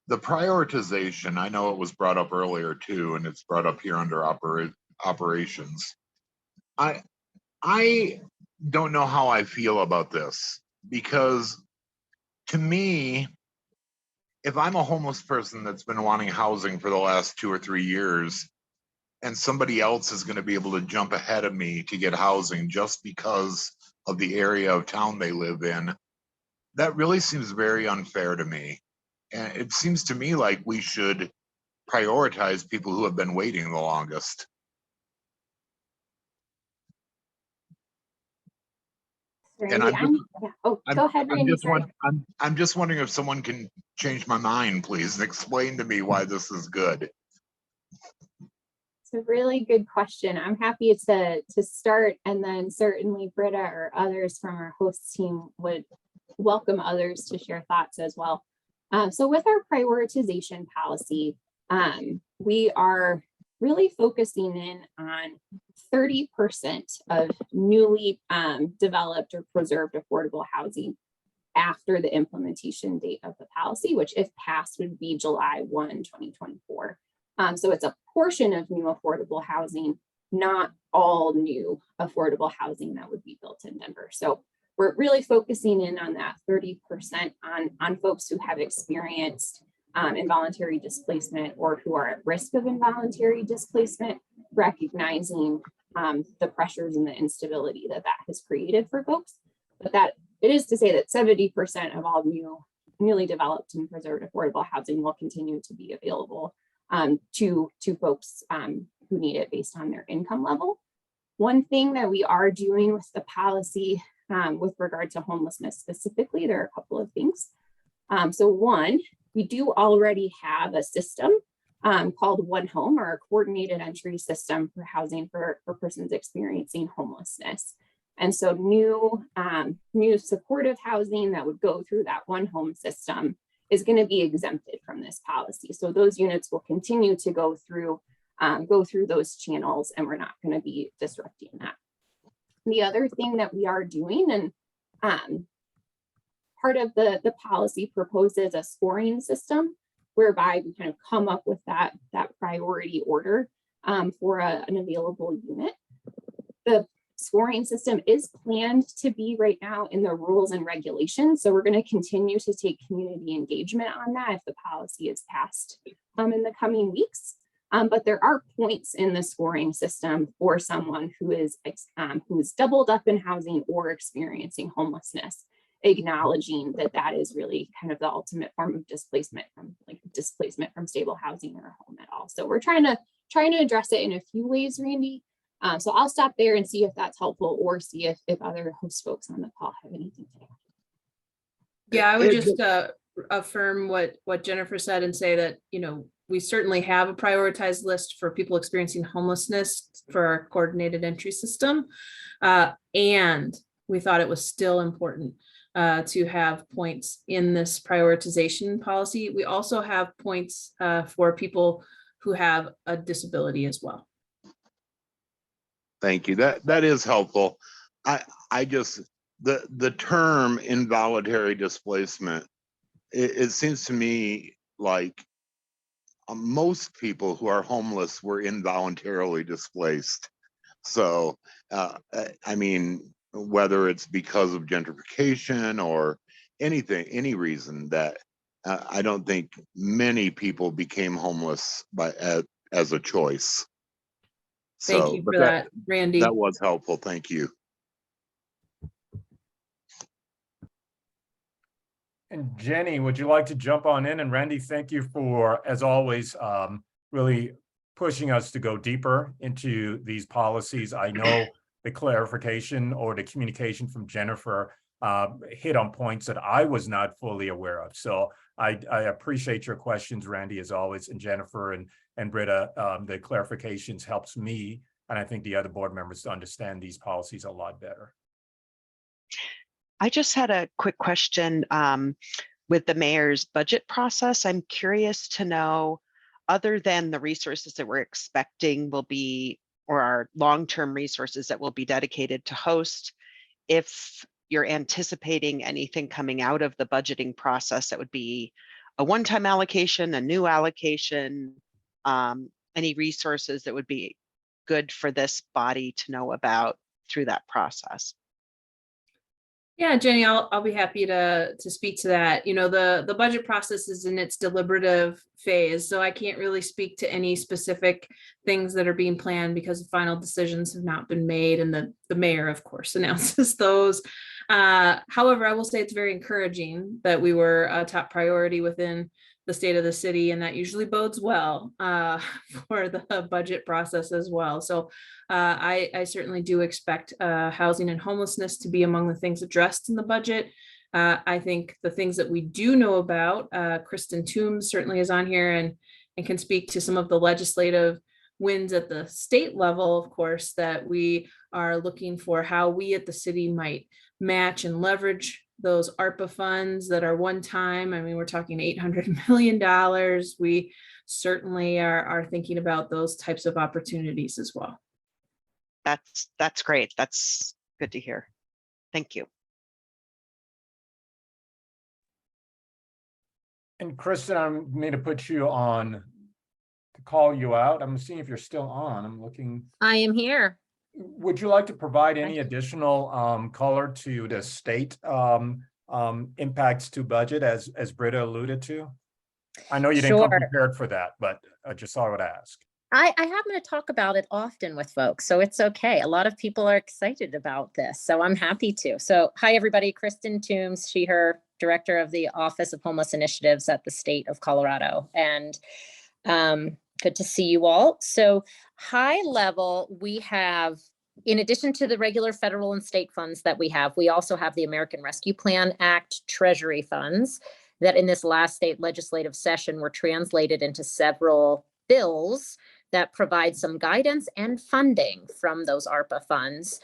The prioritization, I know it was brought up earlier too, and it's brought up here under operations. I don't know how I feel about this, because to me, if I'm a homeless person that's been wanting housing for the last 2 or 3 years, and somebody else is going to be able to jump ahead of me to get housing just because of the area of town they live in, that really seems very unfair to me. And it seems to me like we should prioritize people who have been waiting the longest. And Randy, oh, go ahead, Randy. Sorry. I'm just wondering if someone can change my mind, please, and explain to me why this is good. It's a really good question. I'm happy to start, and then certainly Britta or others from our host team would welcome others to share thoughts as well. So with our prioritization policy, we are really focusing in on 30% of newly developed or preserved affordable housing after the implementation date of the policy, which if passed would be July 1, 2024. So it's a portion of new affordable housing, not all new affordable housing that would be built in Denver. So we're really focusing in on that 30% on folks who have experienced involuntary displacement or who are at risk of involuntary displacement, recognizing the pressures and the instability that has created for folks. But that it is to say that 70% of all newly developed and preserved affordable housing will continue to be available to folks who need it based on their income level. One thing that we are doing with the policy with regard to homelessness specifically, there are a couple of things. So one, we do already have a system called One Home, or a coordinated entry system for housing for persons experiencing homelessness. And so new supportive housing that would go through that One Home system is going to be exempted from this policy. So those units will continue to go through those channels, and we're not going to be disrupting that. The other thing that we are doing, and part of the policy proposes a scoring system whereby we kind of come up with that priority order for an available unit. The scoring system is planned to be right now in the rules and regulations. So we're going to continue to take community engagement on that if the policy is passed in the coming weeks. But there are points in the scoring system for someone who's doubled up in housing or experiencing homelessness, acknowledging that is really kind of the ultimate form of displacement from stable housing or a home at all. So we're trying to address it in a few ways, Randy. So I'll stop there and see if that's helpful, or see if other host folks on the call have anything to add. Yeah, I would just affirm what Jennifer said and say that, we certainly have a prioritized list for people experiencing homelessness for our coordinated entry system. And we thought it was still important to have points in this prioritization policy. We also have points for people who have a disability as well. Thank you. That is helpful. I just, the term involuntary displacement, it seems to me like most people who are homeless were involuntarily displaced. So, I mean, whether it's because of gentrification or anything, any reason, that I don't think many people became homeless as a choice. Thank you for that, Randy. That was helpful. Thank you. And Jenny, would you like to jump on in? And Randy, thank you for, as always, really pushing us to go deeper into these policies. I know the clarification or the communication from Jennifer hit on points that I was not fully aware of. So I appreciate your questions, Randy, as always, and Jennifer and Britta. The clarifications helps me, and I think the other board members, to understand these policies a lot better. I just had a quick question with the mayor's budget process. I'm curious to know, other than the resources that we're expecting will be, or our long-term resources that will be dedicated to host, if you're anticipating anything coming out of the budgeting process that would be a one-time allocation, a new allocation, any resources that would be good for this body to know about through that process. Yeah, Jenny, I'll be happy to speak to that. You know, the budget process is in its deliberative phase, so I can't really speak to any specific things that are being planned because the final decisions have not been made, and the mayor, of course, announces those. However, I will say it's very encouraging that we were a top priority within the state of the city, and that usually bodes well for the budget process as well. So I certainly do expect housing and homelessness to be among the things addressed in the budget. I think the things that we do know about, Kristen Toombs certainly is on here and can speak to some of the legislative wins at the state level, of course, that we are looking for how we at the city might match and leverage those ARPA funds that are one time. I mean, we're talking $800 million. We certainly are thinking about those types of opportunities as well. That's great. That's good to hear. Thank you. And Kristen, I need to put you on to call you out. I'm seeing if you're still on. I'm looking. I am here. Would you like to provide any Okay. additional color to the state impacts to budget as Britta alluded to? I know you didn't come Sure. prepared for that, but I just thought I would ask. I happen to talk about it often with folks, so it's okay. A lot of people are excited about this, so I'm happy to. So hi, everybody. Kristen Toombs, she, her, director of the Office of Homeless Initiatives at the state of Colorado. And good to see you all. So high level, we have, in addition to the regular federal and state funds that we have, we also have the American Rescue Plan Act Treasury funds that in this last state legislative session were translated into several bills that provide some guidance and funding from those ARPA funds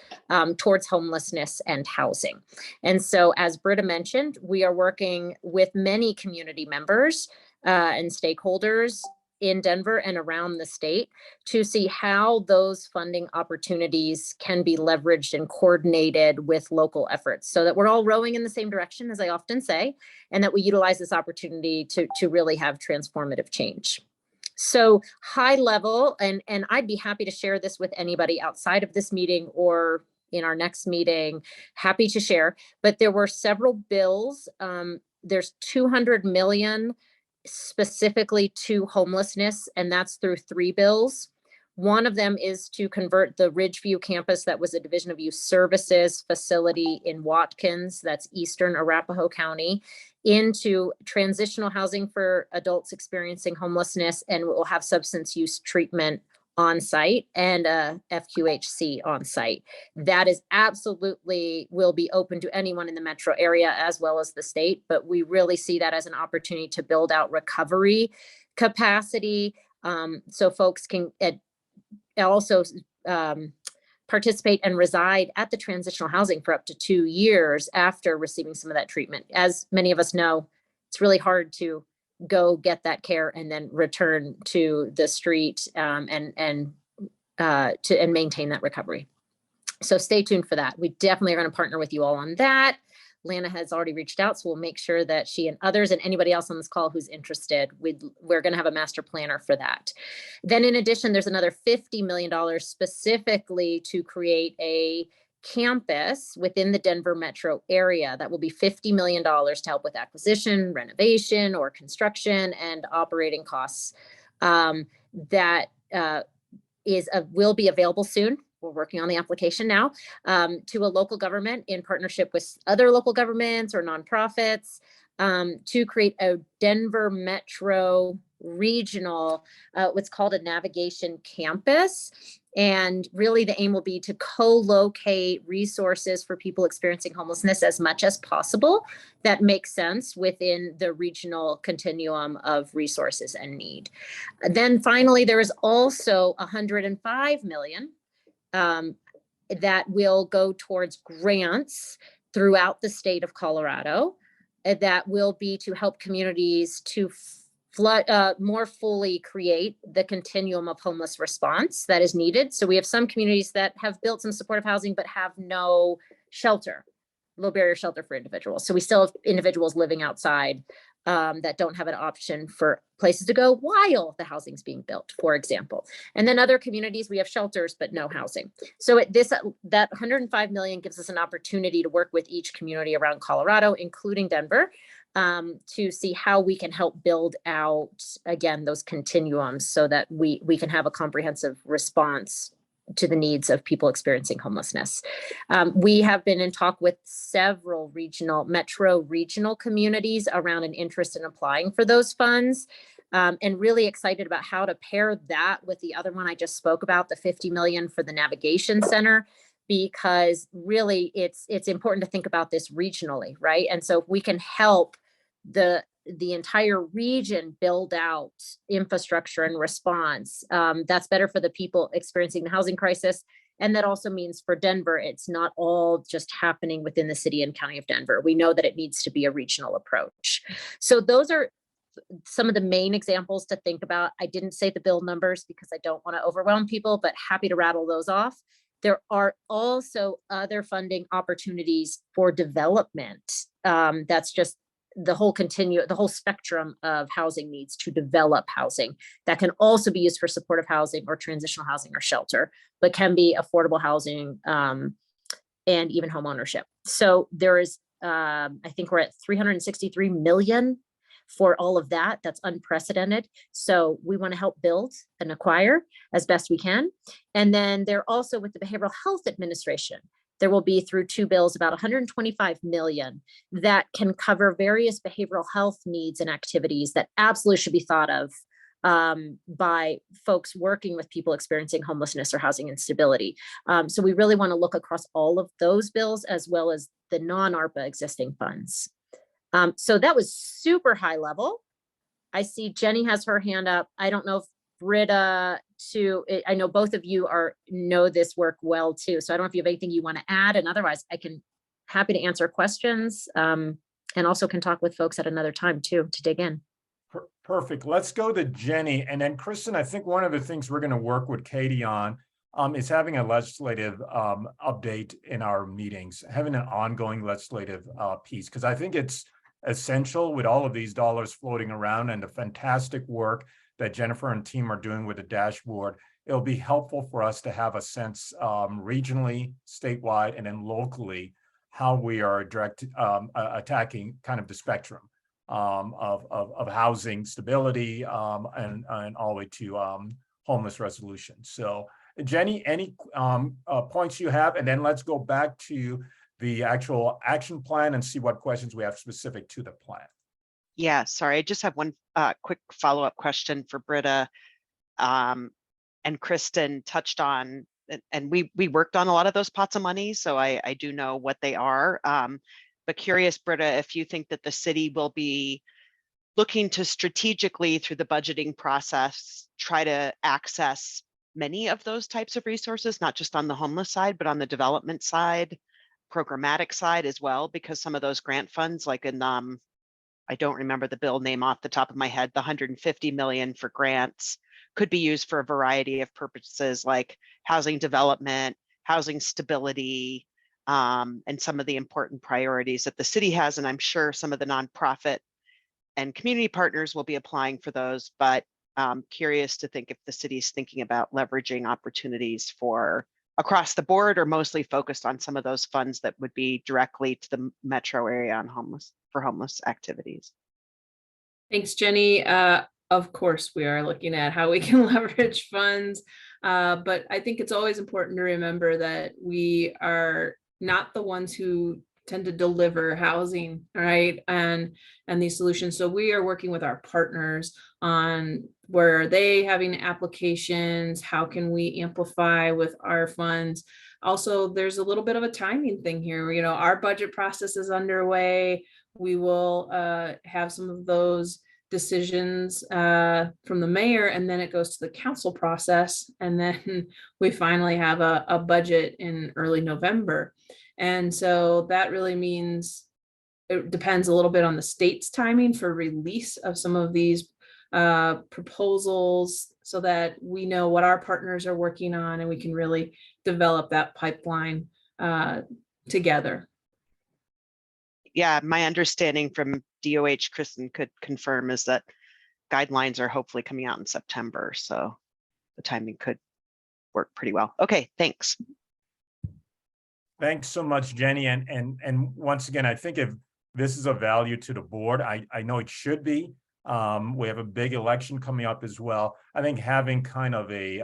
towards homelessness and housing. And so, as Britta mentioned, we are working with many community members and stakeholders in Denver and around the state to see how those funding opportunities can be leveraged and coordinated with local efforts so that we're all rowing in the same direction, as I often say, and that we utilize this opportunity to really have transformative change. So high level, and I'd be happy to share this with anybody outside of this meeting or in our next meeting, happy to share, but there were several bills. There's 200 million specifically to homelessness, and that's through 3 bills. One of them is to convert the Ridgeview campus that was a Division of Youth Services facility in Watkins, that's Eastern Arapahoe County, into transitional housing for adults experiencing homelessness, and will have substance use treatment on site and FQHC on site. That is absolutely will be open to anyone in the metro area as well as the state, but we really see that as an opportunity to build out recovery capacity so folks can also participate and reside at the transitional housing for up to 2 years after receiving some of that treatment. As many of us know, it's really hard to go get that care and then return to the street and maintain that recovery. So stay tuned for that. We definitely are going to partner with you all on that. Lana has already reached out, so we'll make sure that she and others and anybody else on this call who's interested, we're going to have a master planner for that. Then in addition, there's another $50 million specifically to create a campus within the Denver metro area. That will be $50 million to help with acquisition, renovation, or construction and operating costs. That will be available soon. We're working on the application now to a local government in partnership with other local governments or nonprofits to create a Denver metro regional, what's called a navigation campus. And really the aim will be to co-locate resources for people experiencing homelessness as much as possible that makes sense within the regional continuum of resources and need. Then finally, there is also 105 million that will go towards grants throughout the state of Colorado that will be to help communities to more fully create the continuum of homeless response that is needed. So we have some communities that have built some supportive housing but have no shelter, low barrier shelter for individuals. So we still have individuals living outside that don't have an option for places to go while the housing's being built, for example. And then other communities, we have shelters, but no housing. So that 105 million gives us an opportunity to work with each community around Colorado, including Denver, to see how we can help build out, again, those continuums so that we can have a comprehensive response to the needs of people experiencing homelessness. We have been in talk with several metro regional communities around an interest in applying for those funds, and really excited about how to pair that with the other one I just spoke about, the 50 million for the navigation center, because really it's important to think about this regionally, right? And so if we can help the entire region build out infrastructure and response, that's better for the people experiencing the housing crisis. And that also means for Denver, it's not all just happening within the city and county of Denver. We know that it needs to be a regional approach. So those are some of the main examples to think about. I didn't say the bill numbers because I don't want to overwhelm people, but happy to rattle those off. There are also other funding opportunities for development. That's just the whole spectrum of housing needs to develop housing that can also be used for supportive housing or transitional housing or shelter, but can be affordable housing and even home ownership. So there is, I think we're at 363 million for all of that. That's unprecedented. So we want to help build and acquire as best we can. And then there also with the Behavioral Health Administration, there will be through two bills about 125 million that can cover various behavioral health needs and activities that absolutely should be thought of by folks working with people experiencing homelessness or housing instability. So we really want to look across all of those bills as well as the non-ARPA existing funds. So that was super high level. I see Jenny has her hand up. I don't know if Britta I know both of you know this work well too. So I don't know if you have anything you want to add, and otherwise I can happy to answer questions and also can talk with folks at another time too to dig in. Perfect. Let's go to Jenny. And then Kristen, I think one of the things we're going to work with Katie on is having a legislative update in our meetings, having an ongoing legislative piece, because I think it's essential with all of these dollars floating around and the fantastic work that Jennifer and team are doing with the dashboard. It'll be helpful for us to have a sense regionally, statewide, and then locally how we are attacking kind of the spectrum of housing stability and all the way to homeless resolution. So Jenny, any points you have, and then let's go back to the actual action plan and see what questions we have specific to the plan. Yeah, sorry, I just have one quick follow-up question for Britta. And Kristen touched on, and we worked on a lot of those pots of money, so I do know what they are. But curious, Britta, if you think that the city will be looking to strategically through the budgeting process, try to access many of those types of resources, not just on the homeless side, but on the development side, programmatic side as well, because some of those grant funds, like in I don't remember the bill name off the top of my head, the 150 million for grants could be used for a variety of purposes like housing development, housing stability, and some of the important priorities that the city has. And I'm sure some of the nonprofit and community partners will be applying for those, but curious to think if the city is thinking about leveraging opportunities for across the board or mostly focused on some of those funds that would be directly to the metro area on homeless activities. Thanks, Jenny. Of course, we are looking at how we can leverage funds, but I think it's always important to remember that we are not the ones who tend to deliver housing, right? And these solutions. So we are working with our partners on where are they having applications, how can we amplify with our funds. Also, there's a little bit of a timing thing here. You know, our budget process is underway. We will have some of those decisions from the mayor, and then it goes to the council process. And then we finally have a budget in early November. And so that really means it depends a little bit on the state's timing for release of some of these proposals so that we know what our partners are working on and we can really develop that pipeline together. yeah, my understanding from DOH, Kristen could confirm, is that guidelines are hopefully coming out in September. So the timing could work pretty well. Okay, thanks. Thanks so much, Jenny. And once again, I think if this is of value to the board, I know it should be. We have a big election coming up as well. I think having kind of a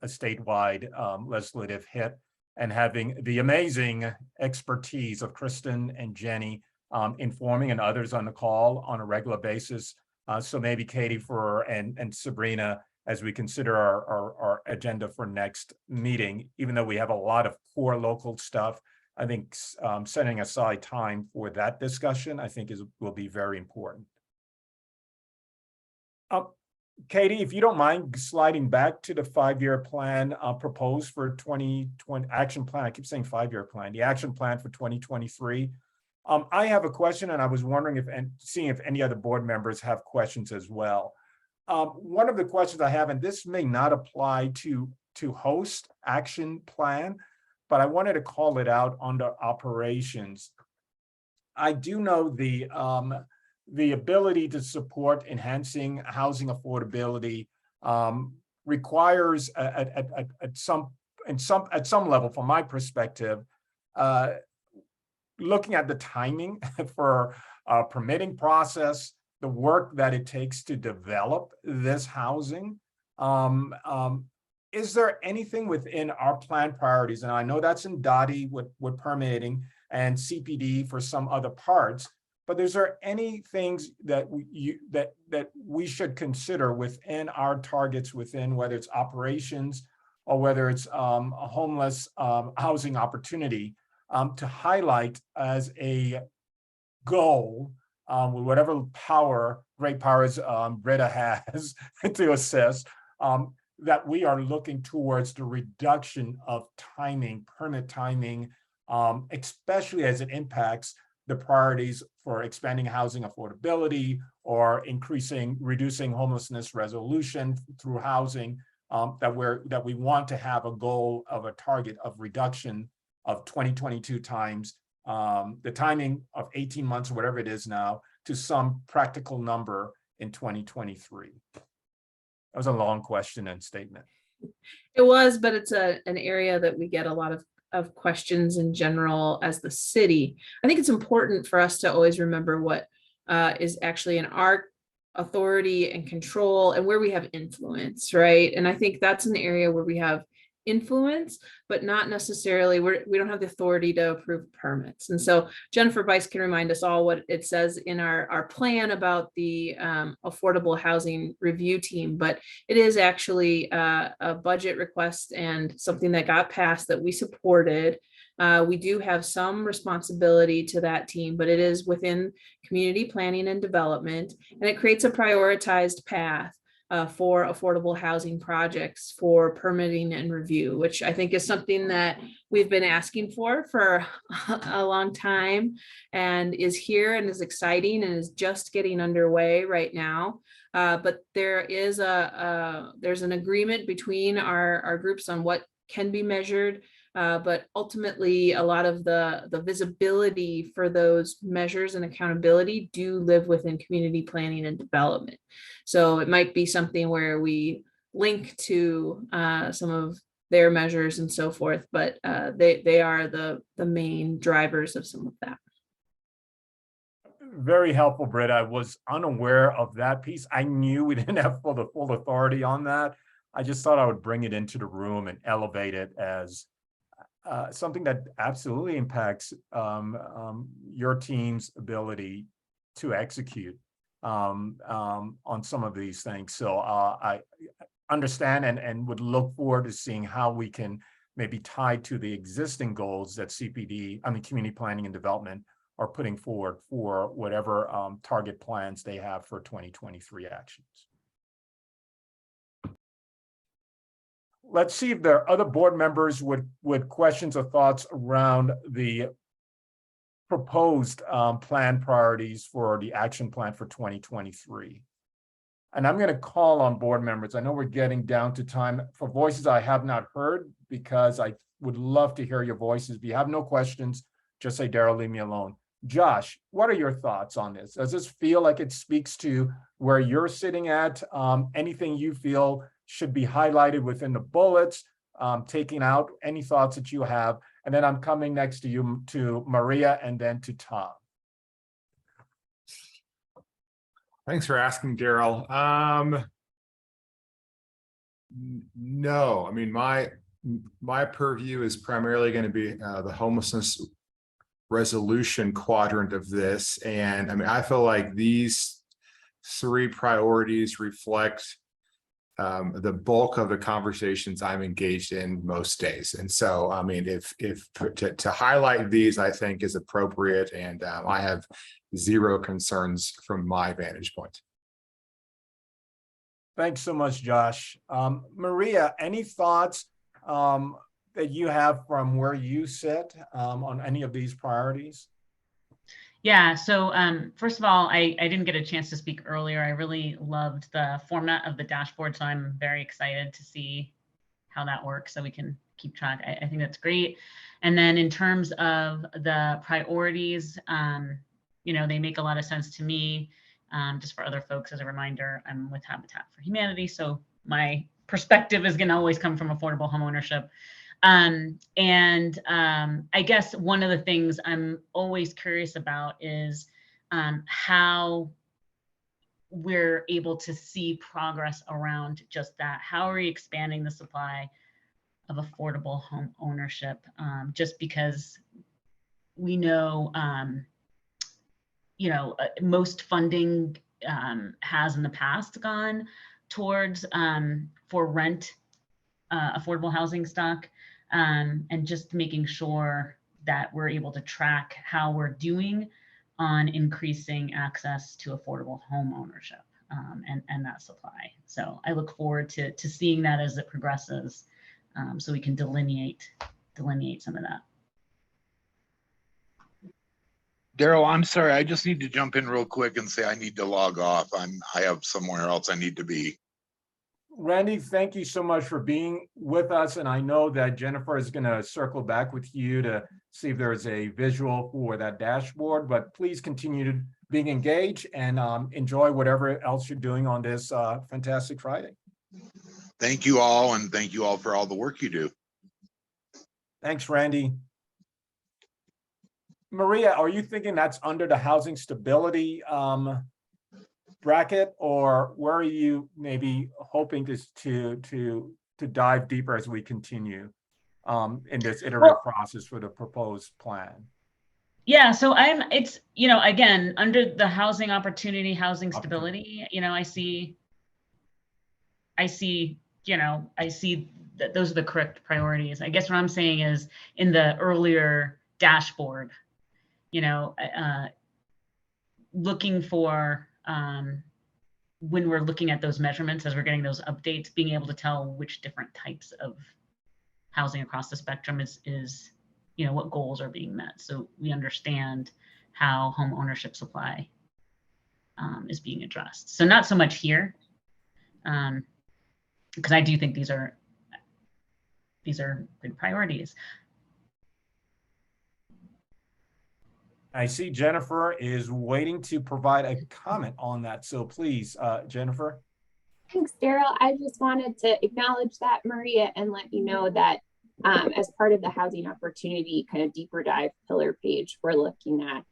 statewide legislative hit and having the amazing expertise of Kristen and Jenny informing and others on the call on a regular basis. So maybe Katie and Sabrina, as we consider our agenda for next meeting, even though we have a lot of core local stuff, I think setting aside time for that discussion, I think will be very important. Katie, if you don't mind sliding back to the 5-year plan proposed for 2020 action plan. I keep saying 5-year plan, the action plan for 2023. I have a question, and I was wondering seeing if any other board members have questions as well. One of the questions I have, and this may not apply to host action plan, but I wanted to call it out under operations. I do know the ability to support enhancing housing affordability requires at some level, from my perspective, looking at the timing for permitting process, the work that it takes to develop this housing. Is there anything within our plan priorities? And I know that's in DOTI with permitting and CPD for some other parts, but is there any things that we should consider within our targets, within whether it's operations or whether it's a homeless housing opportunity, to highlight as a goal with whatever great powers Britta has to assist, that we are looking towards the reduction of permit timing, especially as it impacts the priorities for expanding housing affordability or reducing homelessness resolution through housing, that we want to have a goal of a target of reduction of 2022 times the timing of 18 months or whatever it is now to some practical number in 2023. That was a long question and statement. It was, but it's an area that we get a lot of questions in general as the city. I think it's important for us to always remember what is actually in our authority and control and where we have influence, right? And I think that's an area where we have influence, but not necessarily, we don't have the authority to approve permits. And so Jennifer Bice can remind us all what it says in our plan about the affordable housing review team, but it is actually a budget request and something that got passed that we supported. We do have some responsibility to that team, but it is within community planning and development, and it creates a prioritized path for affordable housing projects for permitting and review, which I think is something that we've been asking for a long time and is here and is exciting and is just getting underway right now. But there is there's an agreement between our groups on what can be measured. But ultimately, a lot of the visibility for those measures and accountability do live within community planning and development. So it might be something where we link to some of their measures and so forth, but they are the main drivers of some of that. Very helpful, Britta. I was unaware of that piece. I knew we didn't have the full authority on that. I just thought I would bring it into the room and elevate it as something that absolutely impacts your team's ability to execute on some of these things. So I understand and would look forward to seeing how we can maybe tie to the existing goals that community planning and development are putting forward for whatever target plans they have for 2023 actions. Let's see if there are other board members with questions or thoughts around the proposed plan priorities for the action plan for 2023. And I'm going to call on board members. I know we're getting down to time for voices I have not heard, because I would love to hear your voices. If you have no questions, just say, Daryl, leave me alone. Josh, what are your thoughts on this? Does this feel like it speaks to where you're sitting at? Anything you feel should be highlighted within the bullets, taking out any thoughts that you have? And then I'm coming next to you, to Maria, and then to Tom. Thanks for asking, Daryl. No, I mean, my purview is primarily going to be the homelessness resolution quadrant of this. And I mean, I feel like these three priorities reflect the bulk of the conversations I'm engaged in most days. And so, I mean, if to highlight these, I think is appropriate. And I have zero concerns from my vantage point. Thanks so much, Josh. Maria, any thoughts that you have from where you sit on any of these priorities? Yeah, so first of all, I didn't get a chance to speak earlier. I really loved the format of the dashboard, so I'm very excited to see how that works so we can keep track. I think that's great. And then in terms of the priorities, you know, they make a lot of sense to me. Just for other folks, as a reminder, I'm with Habitat for Humanity, so my perspective is going to always come from affordable homeownership. I guess one of the things I'm always curious about is how we're able to see progress around just that. How are we expanding the supply of affordable home ownership? Just because we know, you know, most funding has in the past gone towards for rent affordable housing stock. And just making sure that we're able to track how we're doing on increasing access to affordable home ownership and that supply. So I look forward to seeing that as it progresses, so we can delineate some of that. Daryl, I'm sorry, I just need to jump in real quick and say I need to log off. I have somewhere else I need to be. Randy, thank you so much for being with us. And I know that Jennifer is going to circle back with you to see if there's a visual for that dashboard, but please continue to being engaged and enjoy whatever else you're doing on this fantastic Friday. Thank you all, and thank you all for all the work you do. Thanks, Randy. Maria, are you thinking that's under the housing stability bracket, or where are you maybe hoping to dive deeper as we continue in this iterative process for the proposed plan? Yeah, so it's, you know, again, under the housing opportunity, housing stability, you know, I see, you know, I see that those are the correct priorities. I guess what I'm saying is in the earlier dashboard, you know, looking for, when we're looking at those measurements, as we're getting those updates, being able to tell which different types of housing across the spectrum is, you know, what goals are being met. So we understand how home ownership supply is being addressed. So not so much here, because I do think these are good priorities. I see Jennifer is waiting to provide a comment on that. So please, Jennifer. Thanks, Daryl. I just wanted to acknowledge that, Maria, and let you know that as part of the housing opportunity kind of deeper dive pillar page, we're looking at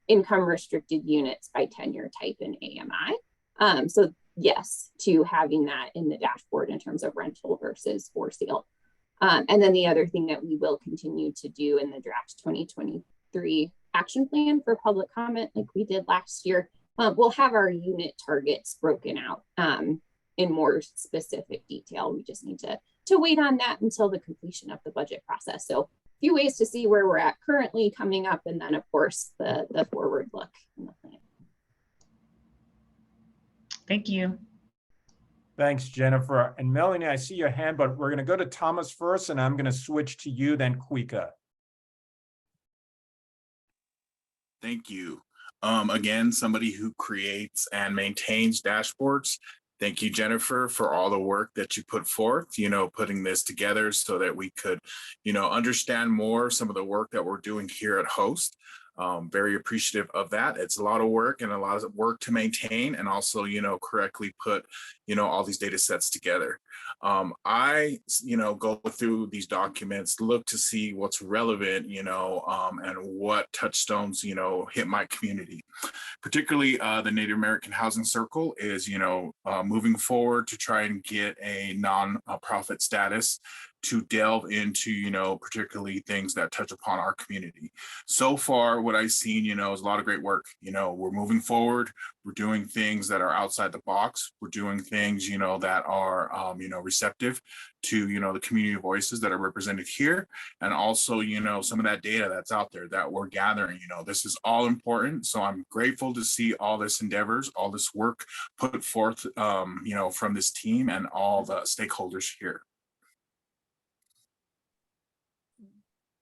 income restricted units by tenure type in AMI. So yes, to having that in the dashboard in terms of rental versus for sale. And then the other thing that we will continue to do in the draft 2023 action plan for public comment, like we did last year, we'll have our unit targets broken out in more specific detail. We just need to wait on that until the completion of the budget process. So a few ways to see where we're at currently coming up, and then of course the forward look in the plan. Thank you. Thanks, Jennifer. And Melanie, I see your hand, but we're going to go to Thomas first, and I'm going to switch to you, then Kwika. Thank you. Again, somebody who creates and maintains dashboards. Thank you, Jennifer, for all the work that you put forth, you know, putting this together so that we could, you know, understand more some of the work that we're doing here at Host. Very appreciative of that. It's a lot of work and a lot of work to maintain, and also, correctly put, all these data sets together. I, go through these documents, look to see what's relevant, and what touchstones, hit my community. Particularly the Native American Housing Circle is, moving forward to try and get a non-profit status to delve into, particularly things that touch upon our community. So far, what I've seen, is a lot of great work. We're moving forward. We're doing things that are outside the box. We're doing things, that are, receptive to, the community voices that are represented here. And also, some of that data that's out there that we're gathering, this is all important. So I'm grateful to see all this endeavors, all this work put forth, from this team and all the stakeholders here.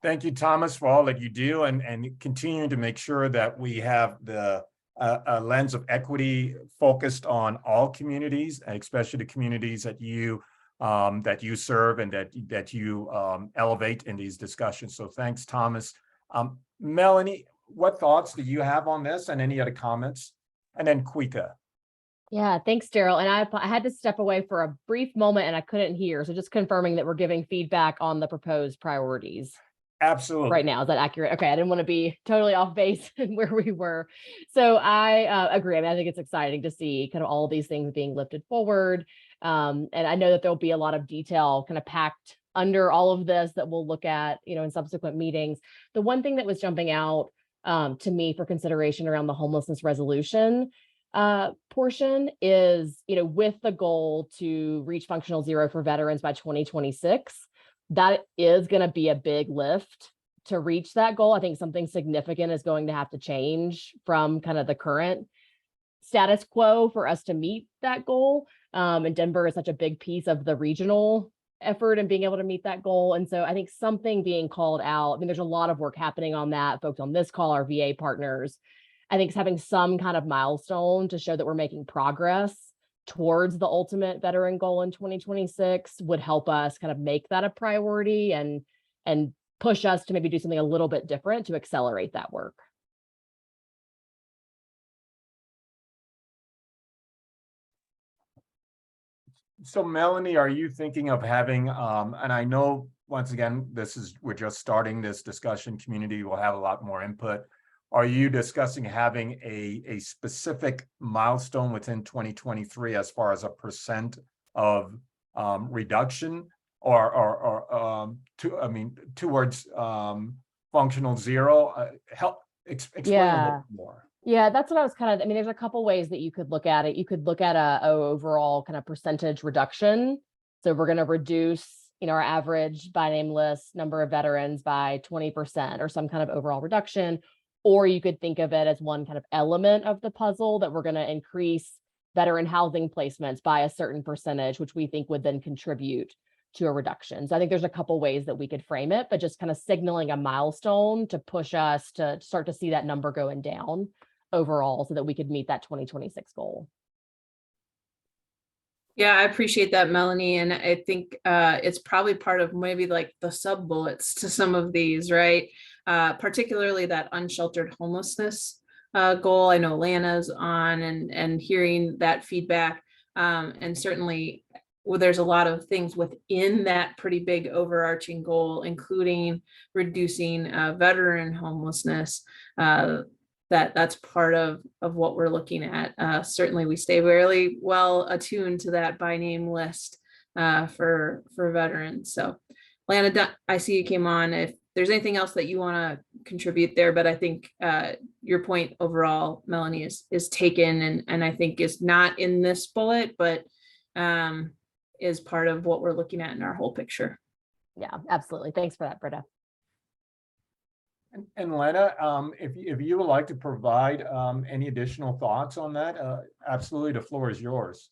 Thank you, Thomas, for all that you do and continuing to make sure that we have the a lens of equity focused on all communities, and especially the communities that you serve and that you elevate in these discussions. So thanks, Thomas. Melanie, what thoughts do you have on this, and any other comments? And then Kwika. Yeah, thanks, Daryl. And I had to step away for a brief moment and I couldn't hear. So just confirming that we're giving feedback on the proposed priorities. Absolutely. Right now, is that accurate? Okay, I didn't want to be totally off base where we were. So I agree. I mean, I think it's exciting to see kind of all of these things being lifted forward. And I know that there'll be a lot of detail kind of packed under all of this that we'll look at, in subsequent meetings. The one thing that was jumping out to me for consideration around the homelessness resolution portion is, with the goal to reach functional zero for veterans by 2026. That is going to be a big lift to reach that goal. I think something significant is going to have to change from kind of the current status quo for us to meet that goal. And Denver is such a big piece of the regional effort and being able to meet that goal. And so I think something being called out, I mean, there's a lot of work happening on that. Folks on this call, our VA partners, I think having some kind of milestone to show that we're making progress towards the ultimate veteran goal in 2026 would help us kind of make that a priority and push us to maybe do something a little bit different to accelerate that work. So Melanie, are you thinking of having, and I know, once again, we're just starting this discussion, community will have a lot more input. Are you discussing having a specific milestone within 2023 as far as a % of reduction towards functional zero? Explain a little more. Yeah, that's what I was I mean, there's a couple ways that you could look at it. You could look at a overall kind of percentage reduction. So we're going to reduce, our average by name list number of veterans by 20% or some kind of overall reduction. Or you could think of it as one kind of element of the puzzle that we're going to increase veteran housing placements by a certain percentage, which we think would then contribute to a reduction. So I think there's a couple ways that we could frame it, but just kind of signaling a milestone to push us to start to see that number going down overall so that we could meet that 2026 goal. Yeah, I appreciate that, Melanie. And I think it's probably part of maybe like the sub bullets to some of these, right? Particularly that unsheltered homelessness goal. I know Lana's on and hearing that feedback. And certainly there's a lot of things within that pretty big overarching goal, including reducing veteran homelessness. That's part of what we're looking at. Certainly we stay very well attuned to that by name list for veterans. So Lana, I see you came on. If there's anything else that you want to contribute there, but I think your point overall, Melanie, is taken and I think is not in this bullet, but is part of what we're looking at in our whole picture. Yeah, absolutely. Thanks for that, Britta. And Lena, if you would like to provide any additional thoughts on that, absolutely, the floor is yours.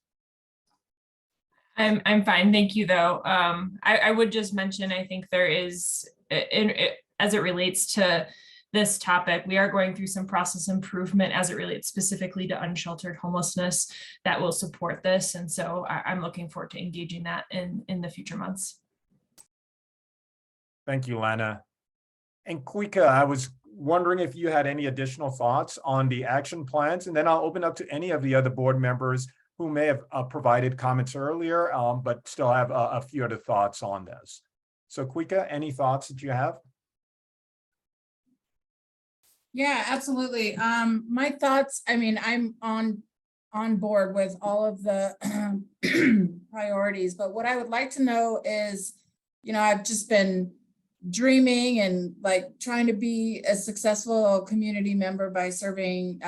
I'm fine, thank you, though. I would just mention, I think there is, as it relates to this topic, we are going through some process improvement as it relates specifically to unsheltered homelessness that will support this. And so I'm looking forward to engaging that in the future months. Thank you, Lana. And Kwika, I was wondering if you had any additional thoughts on the action plans, and then I'll open up to any of the other board members who may have provided comments earlier, but still have a few other thoughts on this. So Kwika, any thoughts that you have? Yeah, absolutely. My thoughts, I mean, I'm on board with all of the priorities, but what I would like to know is, you know, I've just been dreaming and like trying to be a successful community member by serving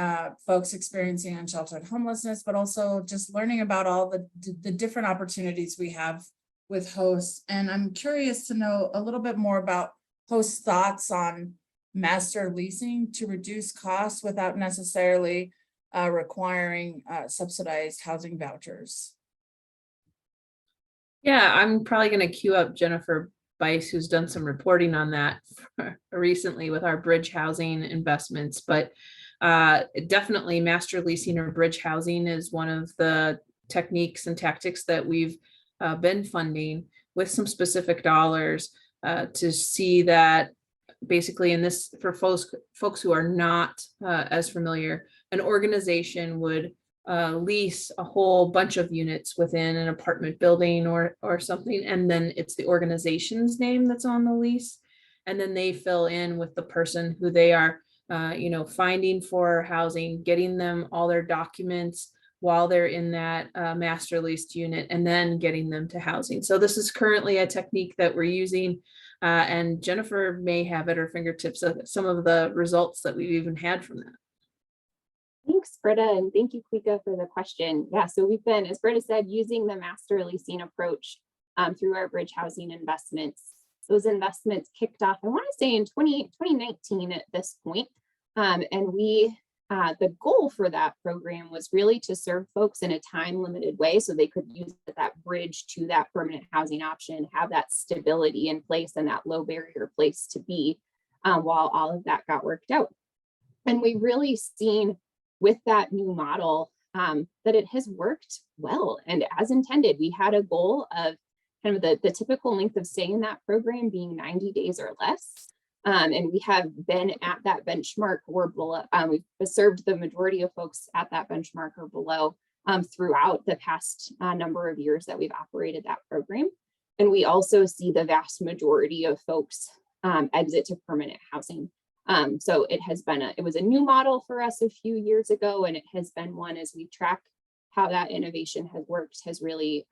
folks experiencing unsheltered homelessness, but also just learning about all the different opportunities we have with hosts. And I'm curious to know a little bit more about hosts' thoughts on master leasing to reduce costs without necessarily requiring subsidized housing vouchers. Yeah, I'm probably going to queue up Jennifer Bice, who's done some reporting on that recently with our bridge housing investments, but definitely master leasing or bridge housing is one of the techniques and tactics that we've been funding with some specific dollars to see that basically in this, for folks who are not as familiar, an organization would lease a whole bunch of units within an apartment building or something, and then it's the organization's name that's on the lease, and then they fill in with the person who they are finding for housing, getting them all their documents while they're in that master leased unit, and then getting them to housing. So this is currently a technique that we're using, and Jennifer may have at her fingertips some of the results that we've even had from that. Thanks, Britta, and thank you, Kwika, for the question. Yeah, so we've been, as Britta said, using the master leasing approach through our bridge housing investments. Those investments kicked off, I want to say in 2019 at this point. And the goal for that program was really to serve folks in a time-limited way so they could use that bridge to that permanent housing option, have that stability in place and that low barrier place to be while all of that got worked out. And we really seen with that new model that it has worked well and as intended. We had a goal of kind of the typical length of stay in that program being 90 days or less. And we have been at that benchmark or below. We've served the majority of folks at that benchmark or below throughout the past number of years that we've operated that program. And we also see the vast majority of folks exit to permanent housing. So it has been it was a new model for us a few years ago, and it has been one as we track how that innovation has worked, has really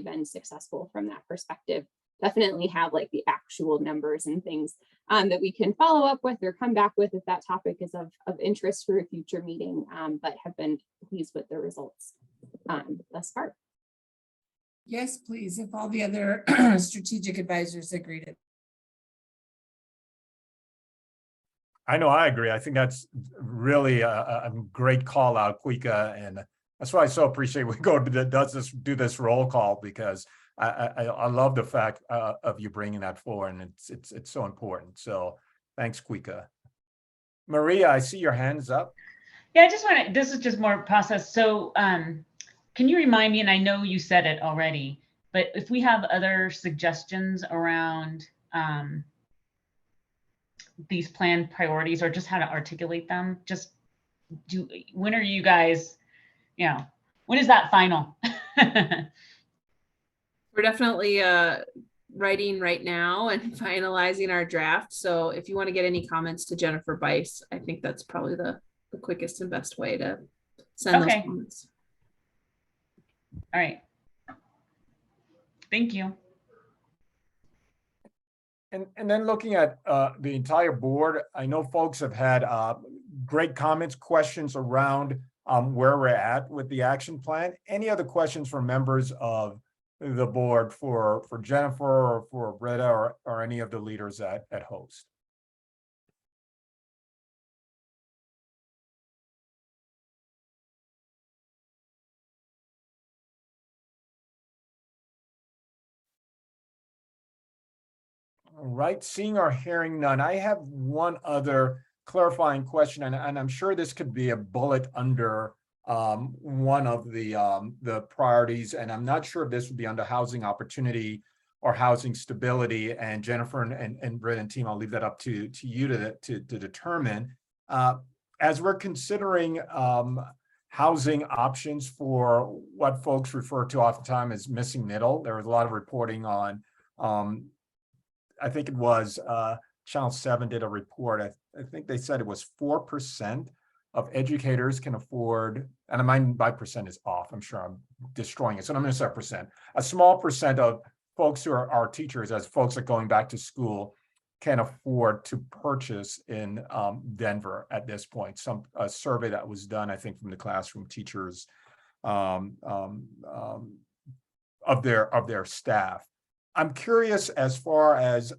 been successful from that perspective. Definitely have like the actual numbers and things that we can follow up with or come back with if that topic is of interest for a future meeting, but have been pleased with the results thus far. Yes, please, if all the other strategic advisors agreed it. I know, I agree. I think that's really a great call out, Kwika, and that's why I so appreciate we go to do this roll call, because I love the fact of you bringing that forward, and it's so important. So thanks, Kwika. Maria, I see your hands up. Yeah, I just want to, this is just more process. So can you remind me, and I know you said it already, but if we have other suggestions around these planned priorities or just how to articulate them, just when are you guys, when is that final? We're definitely writing right now and finalizing our draft. So if you want to get any comments to Jennifer Bice, I think that's probably the quickest and best way to send those comments. All right. Thank you. And then looking at the entire board, I know folks have had great comments, questions around where we're at with the action plan. Any other questions from members of the board for Jennifer or for Britta or any of the leaders at Host? All right, seeing or hearing none, I have one other clarifying question, and I'm sure this could be a bullet under one of the priorities, and I'm not sure if this would be under housing opportunity or housing stability. And Jennifer and Britt and team, I'll leave that up to you to determine. As we're considering housing options for what folks refer to oftentimes as missing middle, there was a lot of reporting on, I think it was Channel 7 did a report. I think they said it was 4% of educators can afford, and I mean by percent is off. I'm sure I'm destroying it. So I'm going to say percent. A small percent of folks who are our teachers, as folks are going back to school, can afford to purchase in Denver at this point. A survey that was done, I think, from the classroom teachers of their staff. I'm curious as far as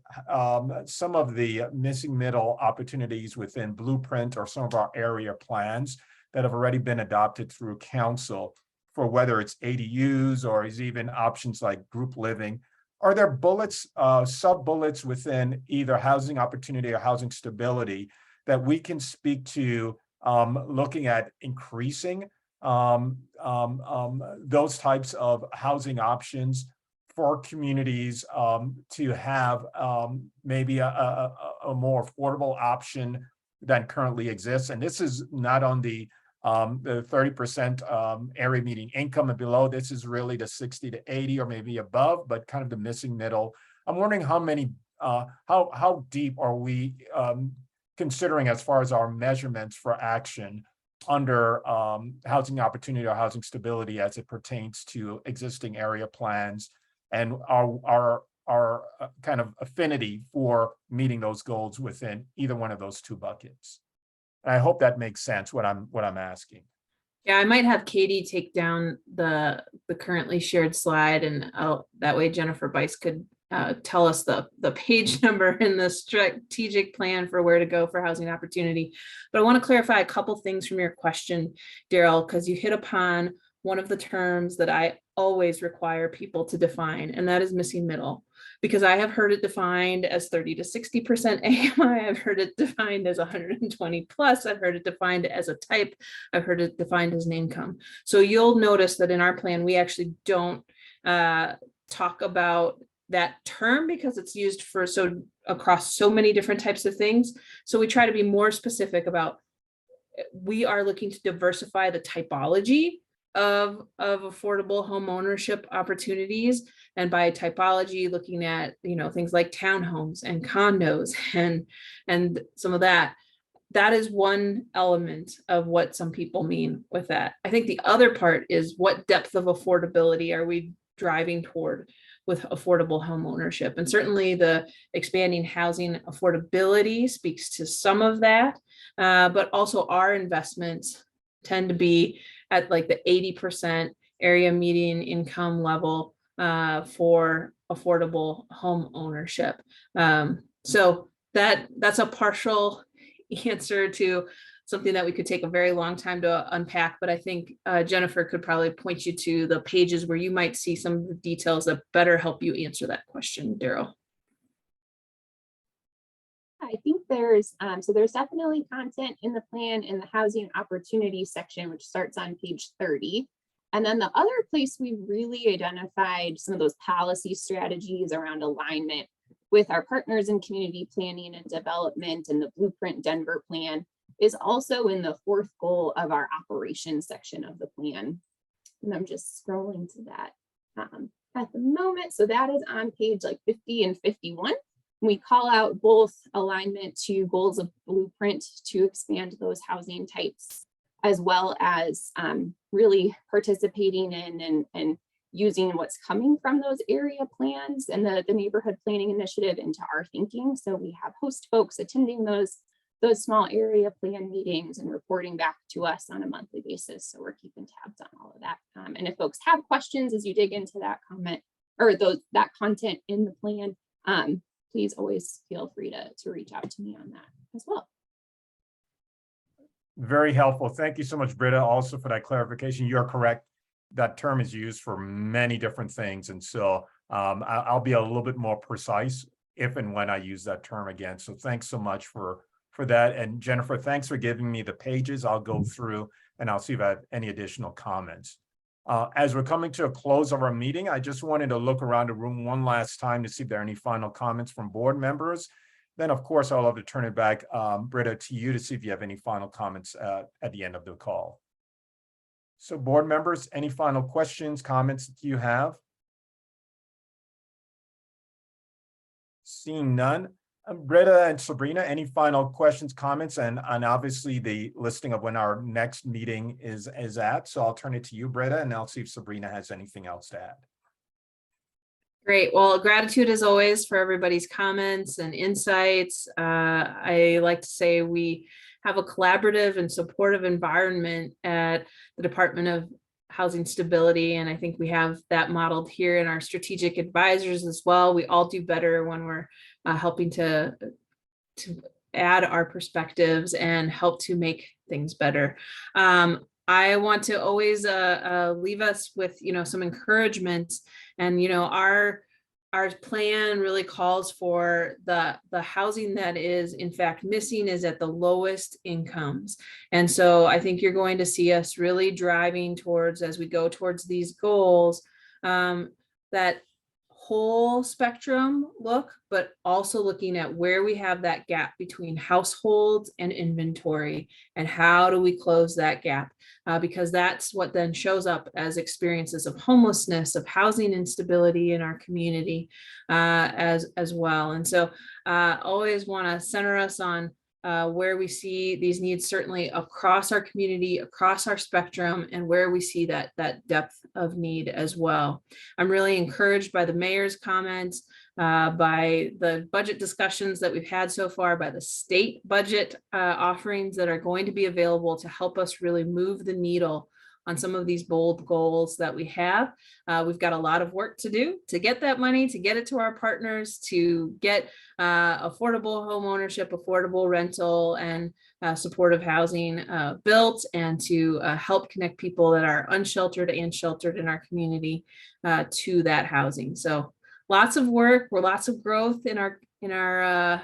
some of the missing middle opportunities within Blueprint or some of our area plans that have already been adopted through council, for whether it's ADUs or is even options like group living. Are there bullets, sub-bullets within either housing opportunity or housing stability that we can speak to looking at increasing those types of housing options for communities to have maybe a more affordable option than currently exists? And this is not on the 30% area median income and below. This is really the 60 to 80 or maybe above, but kind of the missing middle. I'm wondering how many, how deep are we considering as far as our measurements for action under housing opportunity or housing stability as it pertains to existing area plans, and our kind of affinity for meeting those goals within either one of those two buckets. And I hope that makes sense what I'm asking. Yeah, I might have Katie take down the currently shared slide, and that way Jennifer Bice could tell us the page number in the strategic plan for where to go for housing opportunity. But I want to clarify a couple things from your question, Daryl, because you hit upon one of the terms that I always require people to define, and that is missing middle. Because I have heard it defined as 30 to 60% AMI. I've heard it defined as 120 plus. I've heard it defined as a type. I've heard it defined as an income. So you'll notice that in our plan, we actually don't talk about that term because it's used for across so many different types of things. So we try to be more specific about, we are looking to diversify the typology of affordable home ownership opportunities, and by typology looking at things like townhomes and condos and some of that is one element of what some people mean with that. I think the other part is, what depth of affordability are we driving toward with affordable home ownership? And certainly the expanding housing affordability speaks to some of that, but also our investments tend to be at like the 80% area median income level for affordable home ownership. So that's a partial answer to something that we could take a very long time to unpack, but I think Jennifer could probably point you to the pages where you might see some of the details that better help you answer that question, Daryl. I think there's there's definitely content in the plan in the housing opportunity section, which starts on page 30. And then the other place we really identified some of those policy strategies around alignment with our partners in community planning and development and the Blueprint Denver plan is also in the fourth goal of our operations section of the plan. And I'm just scrolling to that at the moment. So that is on page like 50 and 51. We call out both alignment to goals of Blueprint to expand those housing types, as well as really participating in and using what's coming from those area plans and the neighborhood planning initiative into our thinking. So we have host folks attending those small area plan meetings and reporting back to us on a monthly basis. So we're keeping tabs on all of that. And if folks have questions as you dig into that comment or that content in the plan, please always feel free to reach out to me on that as well. Very helpful. Thank you so much, Britta, also for that clarification. You're correct. That term is used for many different things. And so I'll be a little bit more precise if and when I use that term again. So thanks so much for that. And Jennifer, thanks for giving me the pages. I'll go through and I'll see if I have any additional comments. As we're coming to a close of our meeting, I just wanted to look around the room one last time to see if there are any final comments from board members. Then, of course, I'll have to turn it back, Britta, to you to see if you have any final comments at the end of the call. So board members, any final questions, comments that you have? Seeing none. Britta and Sabrina, any final questions, comments, and obviously the listing of when our next meeting is at. So I'll turn it to you, Britta, and I'll see if Sabrina has anything else to add. Great. Well, gratitude as always for everybody's comments and insights. I like to say we have a collaborative and supportive environment at the Department of Housing Stability. And I think we have that modeled here in our strategic advisors as well. We all do better when we're helping to add our perspectives and help to make things better. I want to always leave us with, some encouragement, and, our plan really calls for the housing that is in fact missing is at the lowest incomes. And so I think you're going to see us really driving towards, as we go towards these goals, that whole spectrum look, but also looking at where we have that gap between households and inventory, and how do we close that gap? Because that's what then shows up as experiences of homelessness, of housing instability in our community as well. And so always want to center us on where we see these needs, certainly across our community, across our spectrum, and where we see that depth of need as well. I'm really encouraged by the mayor's comments, by the budget discussions that we've had so far, by the state budget offerings that are going to be available to help us really move the needle on some of these bold goals that we have. We've got a lot of work to do to get that money, to get it to our partners, to get affordable home ownership, affordable rental, and supportive housing built, and to help connect people that are unsheltered and sheltered in our community to that housing. So lots of work, lots of growth in our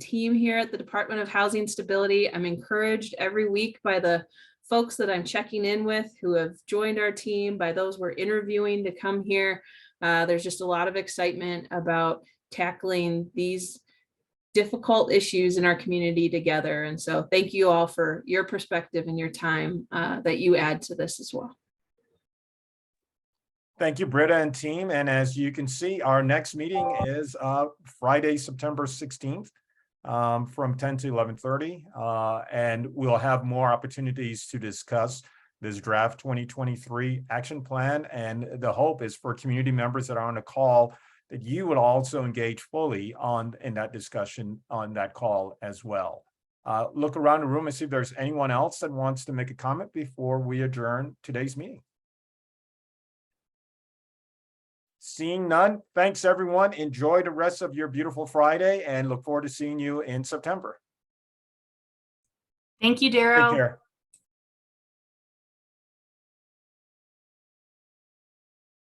team here at the Department of Housing Stability. I'm encouraged every week by the folks that I'm checking in with who have joined our team, by those we're interviewing to come here. There's just a lot of excitement about tackling these difficult issues in our community together. And so thank you all for your perspective and your time that you add to this as well. Thank you, Britta and team. And as you can see, our next meeting is Friday, September 16th. From 10 to 11:30, and we'll have more opportunities to discuss this draft 2023 action plan. And the hope is for community members that are on the call that you will also engage fully in that discussion on that call as well. Look around the room and see if there's anyone else that wants to make a comment before we adjourn today's meeting. Seeing none, thanks everyone. Enjoy the rest of your beautiful Friday and look forward to seeing you in September. Thank you, Take Daryl. care.